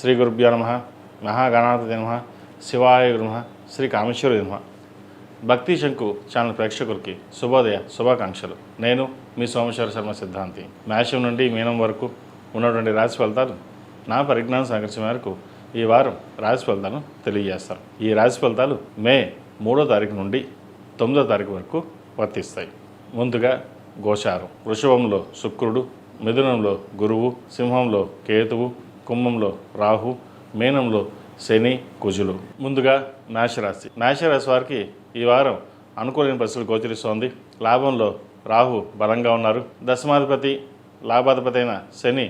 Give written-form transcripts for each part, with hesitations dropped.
శ్రీ గురుభ్యో నమః. మహాగణాధిపతయే నమః. శివాయ నమః. శ్రీ కామేశ్వరాయ నమః. భక్తి శంకు ఛానల్ ప్రేక్షకులకి శుభోదయ శుభాకాంక్షలు. నేను మీ సోమేశ్వర శర్మ సిద్ధాంతి. మేషం నుండి మీనం వరకు ఉన్నటువంటి రాశి ఫలితాలు నా పరిజ్ఞానం సహకరించిన మేరకు ఈ వారం రాశి ఫలితాలను తెలియజేస్తాను. ఈ రాశి ఫలితాలు మే 3వ తారీఖు నుండి 9వ తారీఖు వరకు వర్తిస్తాయి. ముందుగా గోచారం. వృషభంలో శుక్రుడు, మిథునంలో గురువు, సింహంలో కేతువు, కుంభంలో రాహు, మీనంలో శని, కుజులు. ముందుగా మేషరాశి. మేషరాశి వారికి ఈ వారం అనుకూలమైన పరిస్థితులు గోచరిస్తోంది. లాభంలో రాహు బలంగా ఉన్నారు. దశమాధిపతి లాభాధిపతి అయిన శని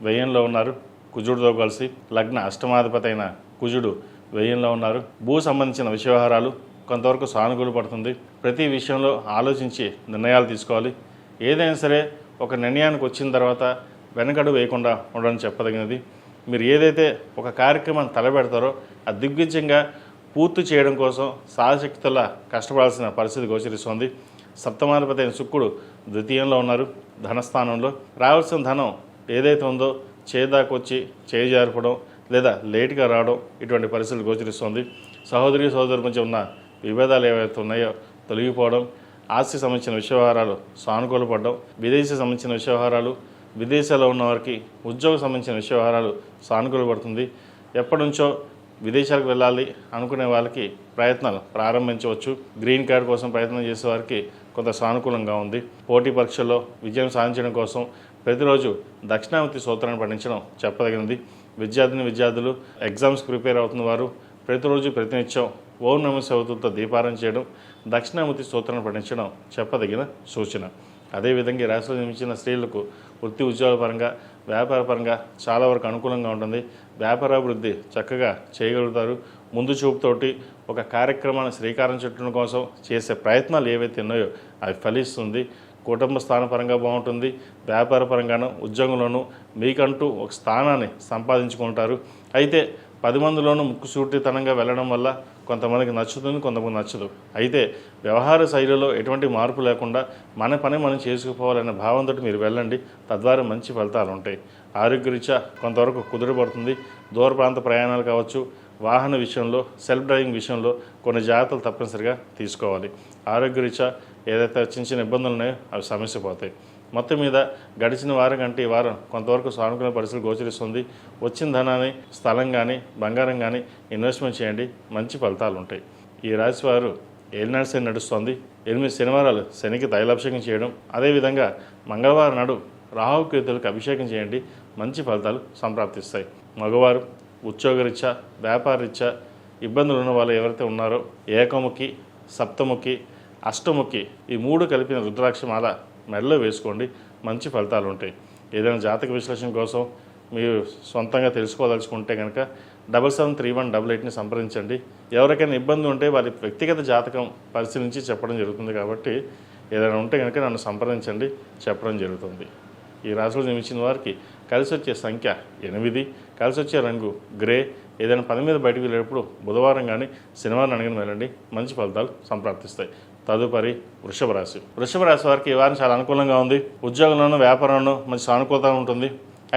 వ్యయంలో ఉన్నారు కుజుడితో కలిసి. లగ్న అష్టమాధిపతి అయిన కుజుడు వ్యయంలో ఉన్నారు. భూ సంబంధించిన వ్యవహారాలు కొంతవరకు సానుకూల పడుతుంది. ప్రతి విషయంలో ఆలోచించి నిర్ణయాలు తీసుకోవాలి. ఏదైనా సరే ఒక నిర్ణయానికి వచ్చిన తర్వాత వెనకడు వేయకుండా ఉండడం చెప్పదగినది. మీరు ఏదైతే ఒక కార్యక్రమాన్ని తలపెడతారో అది దిగ్విజయంగా పూర్తి చేయడం కోసం సాయశక్తులా కష్టపడాల్సిన పరిస్థితి గోచరిస్తోంది. సప్తమాధిపతి అయిన శుక్రుడు ద్వితీయంలో ఉన్నారు. ధనస్థానంలో రావాల్సిన ధనం ఏదైతే ఉందో చేదాకొచ్చి చేజారిపడం లేదా లేటుగా రావడం ఇటువంటి పరిస్థితులు గోచరిస్తోంది. సహోదరి మధ్య ఉన్న విభేదాలు ఏవైతే ఉన్నాయో తొలగిపోవడం, ఆస్తి సంబంధించిన వ్యవహారాలు సానుకూలపడడం, విదేశీ సంబంధించిన వ్యవహారాలు, విదేశాల్లో ఉన్న వారికి ఉద్యోగం సంబంధించిన వ్యవహారాలు సానుకూలపడుతుంది. ఎప్పటి నుంచో విదేశాలకు వెళ్ళాలి అనుకునే వాళ్ళకి ప్రయత్నాలు ప్రారంభించవచ్చు. గ్రీన్ కార్డ్ కోసం ప్రయత్నం చేసే వారికి కొంత సానుకూలంగా ఉంది. పోటీ పరీక్షల్లో విజయం సాధించడం కోసం ప్రతిరోజు దక్షిణామూర్తి స్తోత్రాన్ని పఠించడం చెప్పదగినది. విద్యార్థులు ఎగ్జామ్స్కి ప్రిపేర్ అవుతున్న వారు ప్రతిరోజు ప్రతినిత్యం ఓం నమః శివాయతో దీపారాధన చేయడం, దక్షిణామూర్తి స్తోత్రాన్ని పఠించడం చెప్పదగిన సూచన. అదేవిధంగా ఈ రాశిలో జన్మించిన స్త్రీలకు వృత్తి ఉద్యోగపరంగా వ్యాపారపరంగా చాలా వరకు అనుకూలంగా ఉంటుంది. వ్యాపారాభివృద్ధి చక్కగా చేయగలుగుతారు. ముందు చూపుతోటి ఒక కార్యక్రమాన్ని శ్రీకారం చుట్టడం కోసం చేసే ప్రయత్నాలు ఏవైతే ఉన్నాయో అవి ఫలిస్తుంది. కుటుంబ స్థానపరంగా బాగుంటుంది. వ్యాపారపరంగాను ఉద్యోగంలోనూ మీకంటూ ఒక స్థానాన్ని సంపాదించుకుంటారు. అయితే 10 మందిలోనూ ముక్కుసూటితనంగా వెళ్ళడం వల్ల కొంతమందికి నచ్చుతుంది, కొంతమంది నచ్చదు. అయితే వ్యవహార శైలిలో ఎటువంటి మార్పు లేకుండా మన పని మనం చేసుకుపోవాలనే భావంతో మీరు వెళ్ళండి. తద్వారా మంచి ఫలితాలు ఉంటాయి. ఆరోగ్యరీత్యా కొంతవరకు కుదురుపడుతుంది. దూర ప్రాంత ప్రయాణాలు కావచ్చు, వాహన విషయంలో, సెల్ఫ్ డ్రైవింగ్ విషయంలో కొన్ని జాగ్రత్తలు తప్పనిసరిగా తీసుకోవాలి. ఆరోగ్యరీత్యా ఏదైతే చిన్న ఇబ్బందులు ఉన్నాయో అవి సమస్య పోతాయి. మొత్తం మీద గడిచిన వారం కంటే ఈ వారం కొంతవరకు సానుకూల పరిస్థితులు గోచరిస్తుంది. వచ్చిన ధనాన్ని స్థలం కానీ బంగారం కానీ ఇన్వెస్ట్మెంట్ చేయండి, మంచి ఫలితాలు ఉంటాయి. ఈ రాశి వారు ఏలినాడు శని నడుస్తోంది. 8 శనివారాలు శనికి తైలాభిషేకం చేయడం, అదేవిధంగా మంగళవారం నాడు రాహుకేతులకు అభిషేకం చేయండి, మంచి ఫలితాలు సంప్రాప్తిస్తాయి. మగవారు ఉద్యోగరీత్యా వ్యాపారరీత్యా ఇబ్బందులు ఉన్న వాళ్ళు ఎవరైతే ఉన్నారో ఏకముఖి, సప్తముఖి, అష్టముఖి ఈ 3 కలిపిన రుద్రాక్షమాల మెడలో వేసుకోండి, మంచి ఫలితాలు ఉంటాయి. ఏదైనా జాతక విశ్లేషణ కోసం మీరు సొంతంగా తెలుసుకోదలుచుకుంటే కనుక 773188ని సంప్రదించండి. ఎవరికైనా ఇబ్బంది ఉంటే వారి వ్యక్తిగత జాతకం పరిశీలించి చెప్పడం జరుగుతుంది. కాబట్టి ఏదైనా ఉంటే కనుక నన్ను సంప్రదించండి, చెప్పడం జరుగుతుంది. ఈ రాశిలో జన్మించిన వారికి కలిసి వచ్చే సంఖ్య 8, కలిసి వచ్చే రంగు గ్రే. ఏదైనా పని మీద బయటకు వెళ్ళేటప్పుడు బుధవారం కానీ శనివారం అడిగిన వెళ్ళండి, మంచి ఫలితాలు సంప్రాప్తిస్తాయి. తదుపరి వృషభ రాశి. వృషభ రాశి వారికి ఈ వారం చాలా అనుకూలంగా ఉంది. ఉద్యోగంలోనూ వ్యాపారంలోనూ మంచి సానుకూలత ఉంటుంది.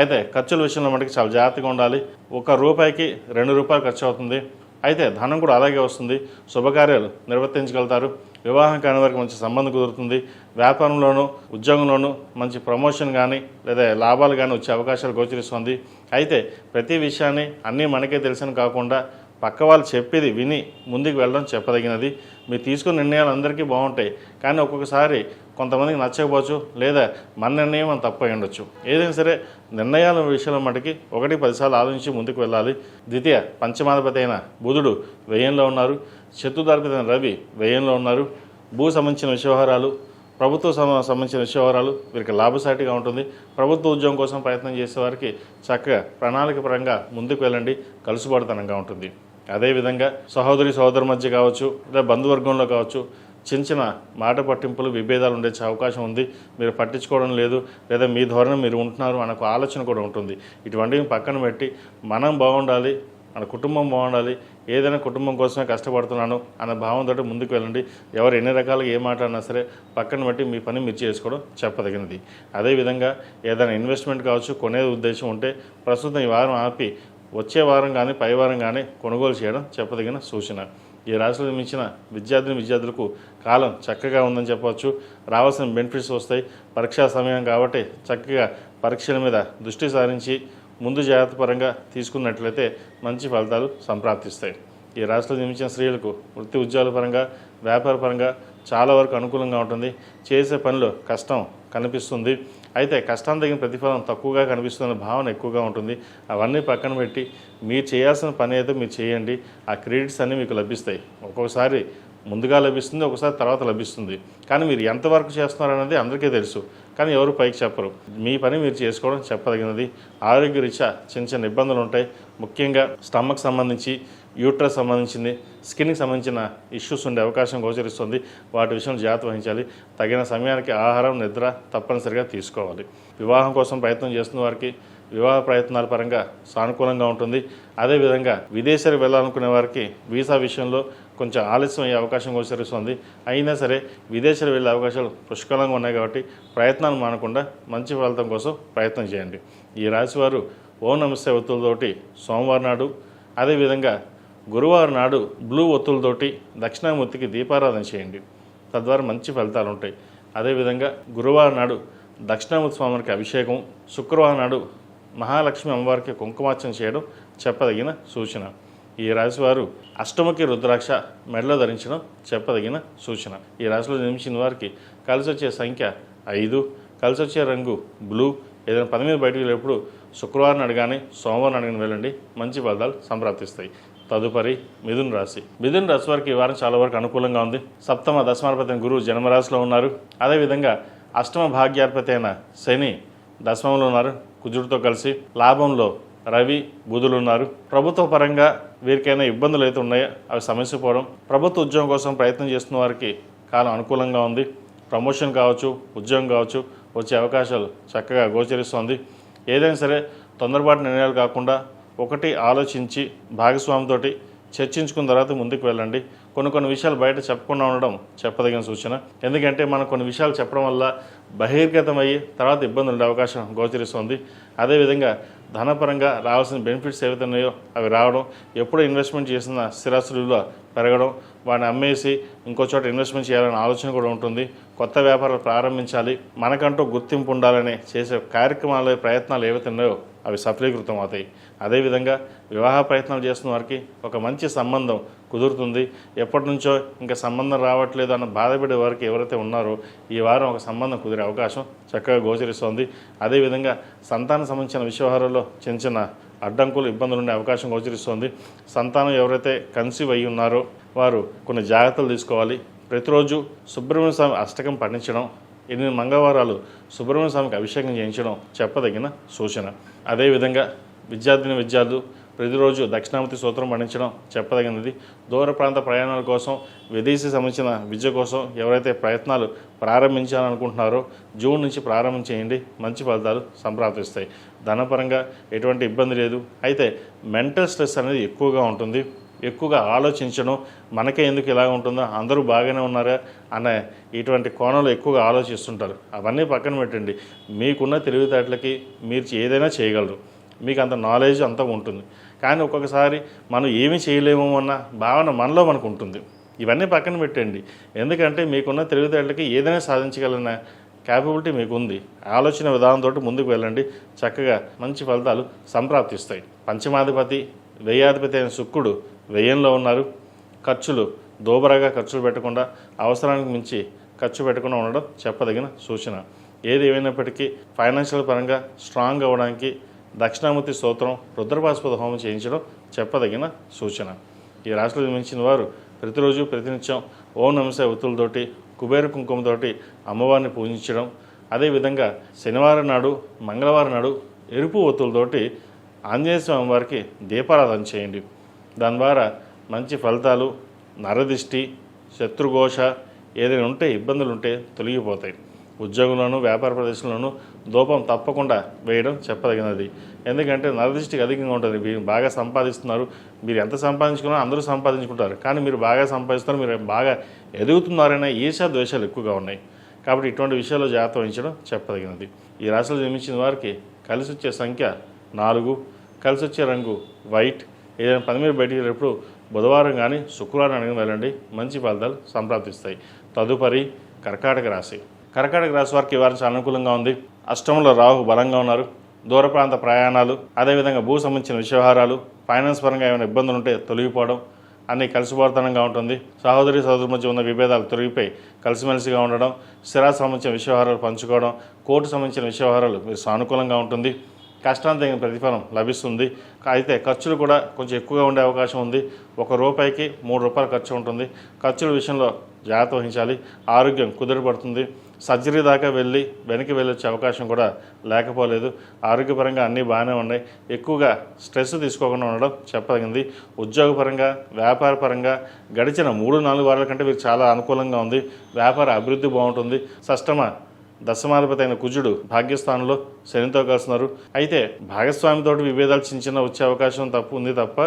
అయితే ఖర్చుల విషయంలో మటుకు చాలా జాగ్రత్తగా ఉండాలి. ₹1కి ₹2 ఖర్చు అవుతుంది. అయితే ధనం కూడా అలాగే వస్తుంది. శుభకార్యాలు నిర్వర్తించగలుగుతారు. వివాహం కాని వారికి మంచి సంబంధం కుదురుతుంది. వ్యాపారంలోనూ ఉద్యోగంలోనూ మంచి ప్రమోషన్ కానీ లేదా లాభాలు కానీ వచ్చే అవకాశాలు గోచరిస్తుంది. అయితే ప్రతి విషయాన్ని అన్నీ మనకే తెలిసిన కాకుండా పక్క వాళ్ళు చెప్పేది విని ముందుకు వెళ్ళడం చెప్పదగినది. మీరు తీసుకున్న నిర్ణయాలు అందరికీ బాగుంటాయి, కానీ ఒక్కొక్కసారి కొంతమందికి నచ్చకపోవచ్చు, లేదా మన నిర్ణయం మనం తప్పు అయి ఉండొచ్చు. ఏదైనా సరే నిర్ణయాల విషయంలో మటుకి 1-10 సార్లు ఆలోచించి ముందుకు వెళ్ళాలి. ద్వితీయ పంచమాధిపతి అయిన బుధుడు వ్యయంలో ఉన్నారు. చతుర్థాధిపతి అయిన రవి వ్యయంలో ఉన్నారు. భూ సంబంధించిన వ్యవహారాలు, ప్రభుత్వ సంబంధించిన వ్యవహారాలు వీరికి లాభసాటిగా ఉంటుంది. ప్రభుత్వ ఉద్యోగం కోసం ప్రయత్నం చేసేవారికి చక్కగా ప్రణాళిక పరంగా ముందుకు వెళ్ళండి, కలుసుబాటుతనంగా ఉంటుంది. అదేవిధంగా సహోదరి మధ్య కావచ్చు, లేదా బంధువర్గంలో కావచ్చు చిన్న మాట పట్టింపులు విభేదాలు ఉండే అవకాశం ఉంది. మీరు పట్టించుకోవడం లేదు, లేదా మీ ధోరణి మీరు ఉంటున్నారు అనే ఆలోచన కూడా ఉంటుంది. ఇటువంటివి పక్కన పెట్టి మనం బాగుండాలి, మన కుటుంబం బాగుండాలి, ఏదైనా కుటుంబం కోసమే కష్టపడుతున్నాను అన్న భావంతో ముందుకు వెళ్ళండి. ఎవరు ఎన్ని రకాలుగా ఏ మాట్లాడినా సరే పక్కన బట్టి మీ పని మీరు చేసుకోవడం చెప్పదగినది. అదేవిధంగా ఏదైనా ఇన్వెస్ట్మెంట్ కావచ్చు కొనే ఉద్దేశం ఉంటే ప్రస్తుతం ఈ వారం ఆపి వచ్చే వారం కానీ పై వారం కానీ కొనుగోలు చేయడం చెప్పదగిన సూచన. ఈ రాశిలో జన్మించిన విద్యార్థులకు కాలం చక్కగా ఉందని చెప్పవచ్చు. రావాల్సిన బెనిఫిట్స్ వస్తాయి. పరీక్షా సమయం కాబట్టి చక్కగా పరీక్షల మీద దృష్టి సారించి ముందు జాగ్రత్త పరంగా తీసుకున్నట్లయితే మంచి ఫలితాలు సంప్రాప్తిస్తాయి. ఈ రాశిలో జన్మించిన స్త్రీలకు వృత్తి ఉద్యోగాల పరంగా వ్యాపార పరంగా చాలా వరకు అనుకూలంగా ఉంటుంది. చేసే పనిలో కష్టం కనిపిస్తుంది. అయితే కష్టాన్ని తగిన ప్రతిఫలం తక్కువగా కనిపిస్తున్న భావన ఎక్కువగా ఉంటుంది. అవన్నీ పక్కన పెట్టి మీరు చేయాల్సిన పని అయితే మీరు చేయండి. ఆ క్రెడిట్స్ అన్నీ మీకు లభిస్తాయి. ఒక్కొక్కసారి ముందుగా లభిస్తుంది, ఒకసారి తర్వాత లభిస్తుంది. కానీ మీరు ఎంతవరకు చేస్తున్నారనేది అందరికీ తెలుసు, కానీ ఎవరు పైకి చెప్పరు. మీ పని మీరు చేసుకోవడం చెప్పదగినది. ఆరోగ్యరీత్యా చిన్న ఇబ్బందులు ఉంటాయి. ముఖ్యంగా స్టమక్ సంబంధించి, యూట్రస్ సంబంధించింది, స్కిన్కి సంబంధించిన ఇష్యూస్ ఉండే అవకాశం గోచరిస్తుంది. వాటి విషయంలో జాగ్రత్త వహించాలి. తగిన సమయానికి ఆహారం, నిద్ర తప్పనిసరిగా తీసుకోవాలి. వివాహం కోసం ప్రయత్నం చేస్తున్న వారికి వివాహ ప్రయత్నాల పరంగా సానుకూలంగా ఉంటుంది. అదేవిధంగా విదేశాలకు వెళ్ళాలనుకునే వారికి వీసా విషయంలో కొంచెం ఆలస్యం అయ్యే అవకాశం గోచరిస్తుంది. అయినా సరే విదేశాలు వెళ్ళే అవకాశాలు పుష్కలంగా ఉన్నాయి కాబట్టి ప్రయత్నాలు మానకుండా మంచి ఫలితం కోసం ప్రయత్నం చేయండి. ఈ రాశివారు ఓం నమస్తే ఒత్తులతోటి సోమవారం నాడు, అదేవిధంగా గురువారం నాడు బ్లూ ఒత్తులతోటి దక్షిణామూర్తికి దీపారాధన చేయండి. తద్వారా మంచి ఫలితాలు ఉంటాయి. అదేవిధంగా గురువారం నాడు దక్షిణామూర్తి స్వామికి అభిషేకం, శుక్రవారం నాడు మహాలక్ష్మి అమ్మవారికి కుంకుమార్చన చేయడం చెప్పదగిన సూచన. ఈ రాశివారు అష్టముఖి రుద్రాక్ష మెడలో ధరించడం చెప్పదగిన సూచన. ఈ రాశిలో జన్మించిన వారికి కలిసి వచ్చే సంఖ్య 5, కలిసి వచ్చే రంగు బ్లూ. ఏదైనా పని మీద బయటకు వెళ్ళేప్పుడు శుక్రవారం నాడు కానీ సోమవారం నాడు కానీ వెళ్ళండి. మంచి ఫలితాలు సంప్రాప్తిస్తాయి. తదుపరి మిథున రాశి. మిథున రాశి వారికి ఈ వారం చాలా వరకు అనుకూలంగా ఉంది. సప్తమ దశమాధిపతి గురువు జన్మరాశిలో ఉన్నారు. అదేవిధంగా అష్టమ భాగ్యాధిపతి అయిన శని దశమంలో ఉన్నారు కుజుడితో కలిసి. లాభంలో రవి, బుధులు ఉన్నారు. ప్రభుత్వ పరంగా వీరికైనా ఇబ్బందులు అయితే ఉన్నాయో అవి సమస్యపోవడం. ప్రభుత్వ ఉద్యోగం కోసం ప్రయత్నం చేస్తున్న వారికి కాలం అనుకూలంగా ఉంది. ప్రమోషన్ కావచ్చు, ఉద్యోగం కావచ్చు వచ్చే అవకాశాలు చక్కగా గోచరిస్తుంది. ఏదైనా సరే తొందరపాటు నిర్ణయాలు కాకుండా ఒకటి ఆలోచించి భాగస్వామితోటి చర్చించుకున్న తర్వాత ముందుకు వెళ్ళండి. కొన్ని విషయాలు బయట చెప్పకుండా ఉండడం చెప్పదగిన సూచన. ఎందుకంటే మనం కొన్ని విషయాలు చెప్పడం వల్ల బహిర్గతమయ్యి తర్వాత ఇబ్బందులు ఉండే అవకాశం గోచరిస్తుంది. అదేవిధంగా ధనపరంగా రావాల్సిన బెనిఫిట్స్ ఏవైతే ఉన్నాయో అవి రావడం, ఎప్పుడు ఇన్వెస్ట్మెంట్ చేసిన స్థిరాస్తులు పెరగడం, వాటిని అమ్మేసి ఇంకో చోట ఇన్వెస్ట్మెంట్ చేయాలనే ఆలోచన కూడా ఉంటుంది. కొత్త వ్యాపారాలు ప్రారంభించాలి, మనకంటూ గుర్తింపు ఉండాలని చేసే కార్యక్రమాలు, ప్రయత్నాలు ఏవైతే ఉన్నాయో అవి సఫలీకృతం అవుతాయి. అదేవిధంగా వివాహ ప్రయత్నాలు చేస్తున్న వారికి ఒక మంచి సంబంధం కుదురుతుంది. ఎప్పటి నుంచో ఇంకా సంబంధం రావట్లేదు అన్న బాధపడే వారికి ఎవరైతే ఉన్నారో ఈ వారం ఒక సంబంధం కుదిరే అవకాశం చక్కగా గోచరిస్తోంది. అదేవిధంగా సంతానం సంబంధించిన విషయాలలో చిన్న అడ్డంకులు, ఇబ్బందులు ఉండే అవకాశం గోచరిస్తోంది. సంతానం ఎవరైతే కన్సీవ్ అయ్యి ఉన్నారో వారు కొన్ని జాగ్రత్తలు తీసుకోవాలి. ప్రతిరోజు సుబ్రహ్మణ్య స్వామి అష్టకం పఠించడం, 8 మంగళవారాలు సుబ్రహ్మణ్య స్వామికి అభిషేకం చేయించడం చెప్పదగిన సూచన. అదేవిధంగా విద్యార్థులు ప్రతిరోజు దక్షిణామూర్తి స్తోత్రం పఠించడం చెప్పదగినది. దూర ప్రాంత ప్రయాణాల కోసం, విదేశీ సంబంధించిన విద్య కోసం ఎవరైతే ప్రయత్నాలు ప్రారంభించాలనుకుంటున్నారో జూన్ నుంచి ప్రారంభం చేయండి. మంచి ఫలితాలు సంప్రాప్తిస్తాయి. ధనపరంగా ఎటువంటి ఇబ్బంది లేదు. అయితే మెంటల్ స్ట్రెస్ అనేది ఎక్కువగా ఉంటుంది. ఎక్కువగా ఆలోచించడం, మనకే ఎందుకు ఇలా ఉంటుందో, అందరూ బాగానే ఉన్నారా అనే ఇటువంటి కోణంలో ఎక్కువగా ఆలోచిస్తుంటారు. అవన్నీ పక్కన పెట్టండి. మీకున్న తెలివితేటలకి మీరు ఏదైనా చేయగలరు. మీకు అంత నాలెడ్జ్ అంతా ఉంటుంది. కానీ ఒక్కొక్కసారి మనం ఏమీ చేయలేము అన్న భావన మనలో మనకు ఉంటుంది. ఇవన్నీ పక్కన పెట్టండి. ఎందుకంటే మీకున్న తెలివితేటలకి ఏదైనా సాధించగలన క్యాపబిలిటీ మీకు ఉంది. ఆలోచన విధానంతో ముందుకు వెళ్ళండి. చక్కగా మంచి ఫలితాలు సంప్రాప్తిస్తాయి. పంచమాధిపతి, వ్యయాధిపతి అయిన శుక్రుడు వ్యయంలో ఉన్నారు. ఖర్చులు దోబరాగా ఖర్చులు పెట్టకుండా, అవసరానికి మించి ఖర్చు పెట్టకుండా ఉండడం చెప్పదగిన సూచన. ఏది ఏమైనప్పటికీ ఫైనాన్షియల్ పరంగా స్ట్రాంగ్ అవ్వడానికి దక్షిణామూర్తి స్తోత్రం, రుద్రపాశుపత హోమం చేయించడం చెప్పదగిన సూచన. ఈ రాశిలో జన్మించిన వారు ప్రతిరోజు ప్రతినిత్యం ఓం నమస్తే ఒత్తులతోటి, కుబేర కుంకుమతోటి అమ్మవారిని పూజించడం, అదేవిధంగా శనివారం నాడు, మంగళవారం నాడు ఎరుపు ఒత్తులతోటి ఆంజనేయ స్వామి వారికి దీపారాధన చేయండి. దాని ద్వారా మంచి ఫలితాలు, నరదిష్టి, శత్రుఘోష ఏదైనా ఉంటే, ఇబ్బందులు ఉంటే తొలగిపోతాయి. ఉద్యోగంలోనూ వ్యాపార ప్రదేశంలోనూ ధూపం తప్పకుండా వేయడం చెప్పదగినది. ఎందుకంటే నరదృష్టికి అధికంగా ఉంటుంది. మీరు బాగా సంపాదిస్తున్నారు, మీరు ఎంత సంపాదించుకున్నా అందరూ సంపాదించుకుంటారు, కానీ మీరు బాగా సంపాదిస్తున్నారు, మీరు బాగా ఎదుగుతున్నారనే ఈర్ష్య ద్వేషాలు ఎక్కువగా ఉన్నాయి. కాబట్టి ఇటువంటి విషయాల్లో జాగ్రత్త వహించడం చెప్పదగినది. ఈ రాశిలో జన్మించిన వారికి కలిసి వచ్చే సంఖ్య 4, కలిసి వచ్చే రంగు వైట్. ఏదైనా పని మీద బయటికి వెళ్ళినప్పుడు బుధవారం కానీ శుక్రవారం అడిగిన వెళ్ళండి, మంచి ఫలితాలు సంప్రాప్తిస్తాయి. తదుపరి కర్కాటక రాశి. కర్కాటక రాశి వారికి ఈ వారం చాలా అనుకూలంగా ఉంది. అష్టమంలో రాహు బలంగా ఉన్నారు. దూర ప్రాంత ప్రయాణాలు, అదేవిధంగా భూ సంబంధించిన వ్యవహారాలు, ఫైనాన్స్ పరంగా ఏమైనా ఇబ్బందులు ఉంటే తొలగిపోవడం, అన్నీ కలిసిపోతనంగా ఉంటుంది. సహోదరి సహోదరుల మధ్య ఉన్న విభేదాలు తొలగిపోయి కలిసిమెలిసిగా ఉండడం, స్థిరాస్తి సంబంధించిన వ్యవహారాలు పంచుకోవడం, కోర్టు సంబంధించిన వ్యవహారాలు మీరు సానుకూలంగా ఉంటుంది. కష్టానికి తగిన ప్రతిఫలం లభిస్తుంది. అయితే ఖర్చులు కూడా కొంచెం ఎక్కువగా ఉండే అవకాశం ఉంది. ₹1కి ₹3 ఖర్చు ఉంటుంది. ఖర్చుల విషయంలో జాగ్రత్త వహించాలి. ఆరోగ్యం కుదుటపడుతుంది. సర్జరీ దాకా వెళ్ళి వెనక్కి వెళ్ళొచ్చే అవకాశం కూడా లేకపోలేదు. ఆరోగ్యపరంగా అన్నీ బాగానే ఉన్నాయి. ఎక్కువగా స్ట్రెస్ తీసుకోకుండా ఉండడం చెప్పదగింది. ఉద్యోగపరంగా, వ్యాపారపరంగా గడిచిన 3-4 వారాల కంటే మీకు చాలా అనుకూలంగా ఉంది. వ్యాపార అభివృద్ధి బాగుంటుంది. షష్టమ దశమాధిపతి అయిన కుజుడు భాగ్యస్థానంలో శనితో కలుస్తున్నారు. అయితే భాగస్వామితో విభేదాలు చిన్న వచ్చే అవకాశం ఉంది తప్ప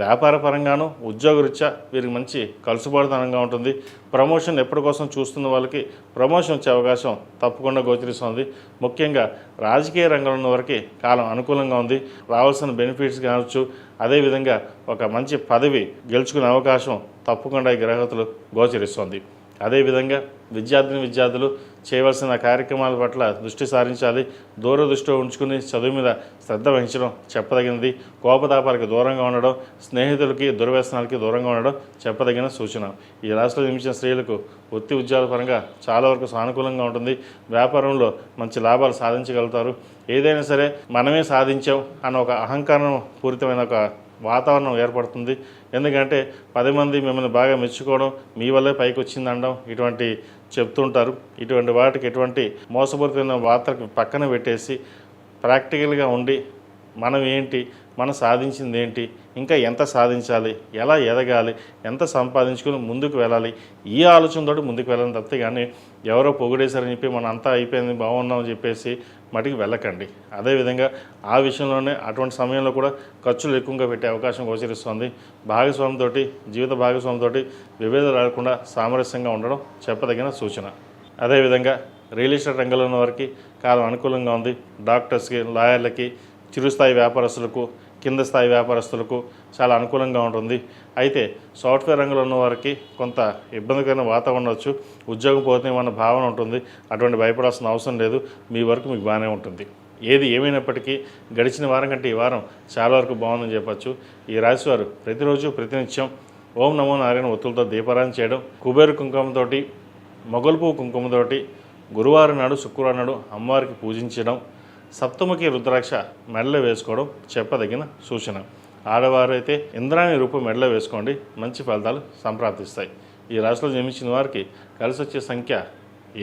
వ్యాపార పరంగాను ఉద్యోగరీత్యా వీరికి మంచి కలుసుబాటుతనంగా ఉంటుంది. ప్రమోషన్ ఎప్పటి కోసం చూస్తున్న వాళ్ళకి ప్రమోషన్ వచ్చే అవకాశం తప్పకుండా గోచరిస్తుంది. ముఖ్యంగా రాజకీయ రంగంలో ఉన్న వారికి కాలం అనుకూలంగా ఉంది. రావాల్సిన బెనిఫిట్స్ కావచ్చు, అదేవిధంగా ఒక మంచి పదవి గెలుచుకునే అవకాశం తప్పకుండా ఈ గ్రహతులు గోచరిస్తుంది. అదేవిధంగా విద్యార్థులు చేయవలసిన కార్యక్రమాల పట్ల దృష్టి సారించాలి. దూరదృష్టిలో ఉంచుకుని చదువు మీద శ్రద్ధ వహించడం చెప్పదగినది. కోపతాపాలకి దూరంగా ఉండడం, స్నేహితులకి దుర్వ్యసనాలకి దూరంగా ఉండడం చెప్పదగిన సూచన. ఈ రాశిలో జన్మించిన స్త్రీలకు వృత్తి ఉద్యోగాల పరంగా చాలా వరకు సానుకూలంగా ఉంటుంది. వ్యాపారంలో మంచి లాభాలు సాధించగలుగుతారు. ఏదైనా సరే మనమే సాధించాం అన్న ఒక అహంకారం పూరితమైన ఒక వాతావరణం ఏర్పడుతుంది. ఎందుకంటే 10 మంది మిమ్మల్ని బాగా మెచ్చుకోవడం, మీ వల్లే పైకి వచ్చిందనడం ఇటువంటి చెప్తుంటారు. ఇటువంటి వాటికి ఎటువంటి మోసపూరితమైన వార్తలకు పక్కన పెట్టేసి ప్రాక్టికల్గా ఉండి మనం ఏంటి, మనం సాధించింది ఏంటి, ఇంకా ఎంత సాధించాలి, ఎలా ఎదగాలి, ఎంత సంపాదించుకుని ముందుకు వెళ్ళాలి, ఈ ఆలోచనతో ముందుకు వెళ్ళాలని తప్పితే కానీ ఎవరో పొగిడేశారని చెప్పి మనం అంతా అయిపోయింది బాగున్నామని చెప్పేసి మటుకు వెళ్ళకండి. అదేవిధంగా ఆ విషయంలోనే అటువంటి సమయంలో కూడా ఖర్చులు ఎక్కువగా పెట్టే అవకాశం గోచరిస్తుంది. భాగస్వామితో, జీవిత భాగస్వామితో విభేదాలు రాకుండా సామరస్యంగా ఉండడం చెప్పదగిన సూచన. అదేవిధంగా రియల్ ఎస్టేట్ రంగంలో ఉన్న వారికి కాలం అనుకూలంగా ఉంది. డాక్టర్స్కి, లాయర్లకి, చిరుస్థాయి వ్యాపారస్తులకు, కింద స్థాయి వ్యాపారస్తులకు చాలా అనుకూలంగా ఉంటుంది. అయితే సాఫ్ట్వేర్ రంగంలో ఉన్న వారికి కొంత ఇబ్బందికరమైన వాతావరణం వచ్చు. ఉద్యోగం పోతుందన్న భావన ఉంటుంది. అటువంటి భయపడాల్సిన అవసరం లేదు. మీ వరకు మీకు బాగానే ఉంటుంది. ఏది ఏమైనప్పటికీ గడిచిన వారం కంటే ఈ వారం చాలా వరకు బాగుందని చెప్పచ్చు. ఈ రాశివారు ప్రతిరోజు ప్రతినిత్యం ఓం నమో నారాయణ ఒత్తులతో దీపారాధన చేయడం, కుబేరు కుంకుమతోటి, మొగల్పువ్వు కుంకుమతోటి గురువారం నాడు, శుక్రవారం నాడు అమ్మవారికి పూజించడం, సప్తముఖి రుద్రాక్ష మెడలో వేసుకోవడం చెప్పదగిన సూచన. ఆడవారు అయితే ఇంద్రాణి రూపం మెడలో వేసుకోండి, మంచి ఫలితాలు సంప్రాప్తిస్తాయి. ఈ రాశిలో జన్మించిన వారికి కలిసి వచ్చే సంఖ్య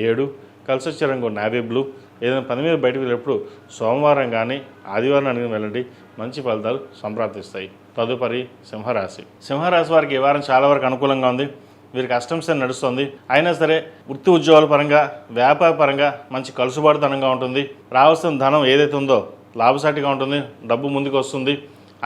7, కలిసి వచ్చే రంగు నావీ బ్లూ. ఏదైనా పని మీద బయటకు వెళ్ళినప్పుడు సోమవారం కానీ ఆదివారం అడిగిన వెళ్ళండి, మంచి ఫలితాలు సంప్రాప్తిస్తాయి. తదుపరి సింహరాశి. సింహరాశి వారికి ఈ వారం చాలా వరకు అనుకూలంగా ఉంది. వీరికి అష్టంశని నడుస్తుంది. అయినా సరే వృత్తి ఉద్యోగాల పరంగా, వ్యాపార పరంగా మంచి కలుసుబాటుతనంగా ఉంటుంది. రావాల్సిన ధనం ఏదైతే ఉందో లాభసాటిగా ఉంటుంది, డబ్బు ముందుకు వస్తుంది.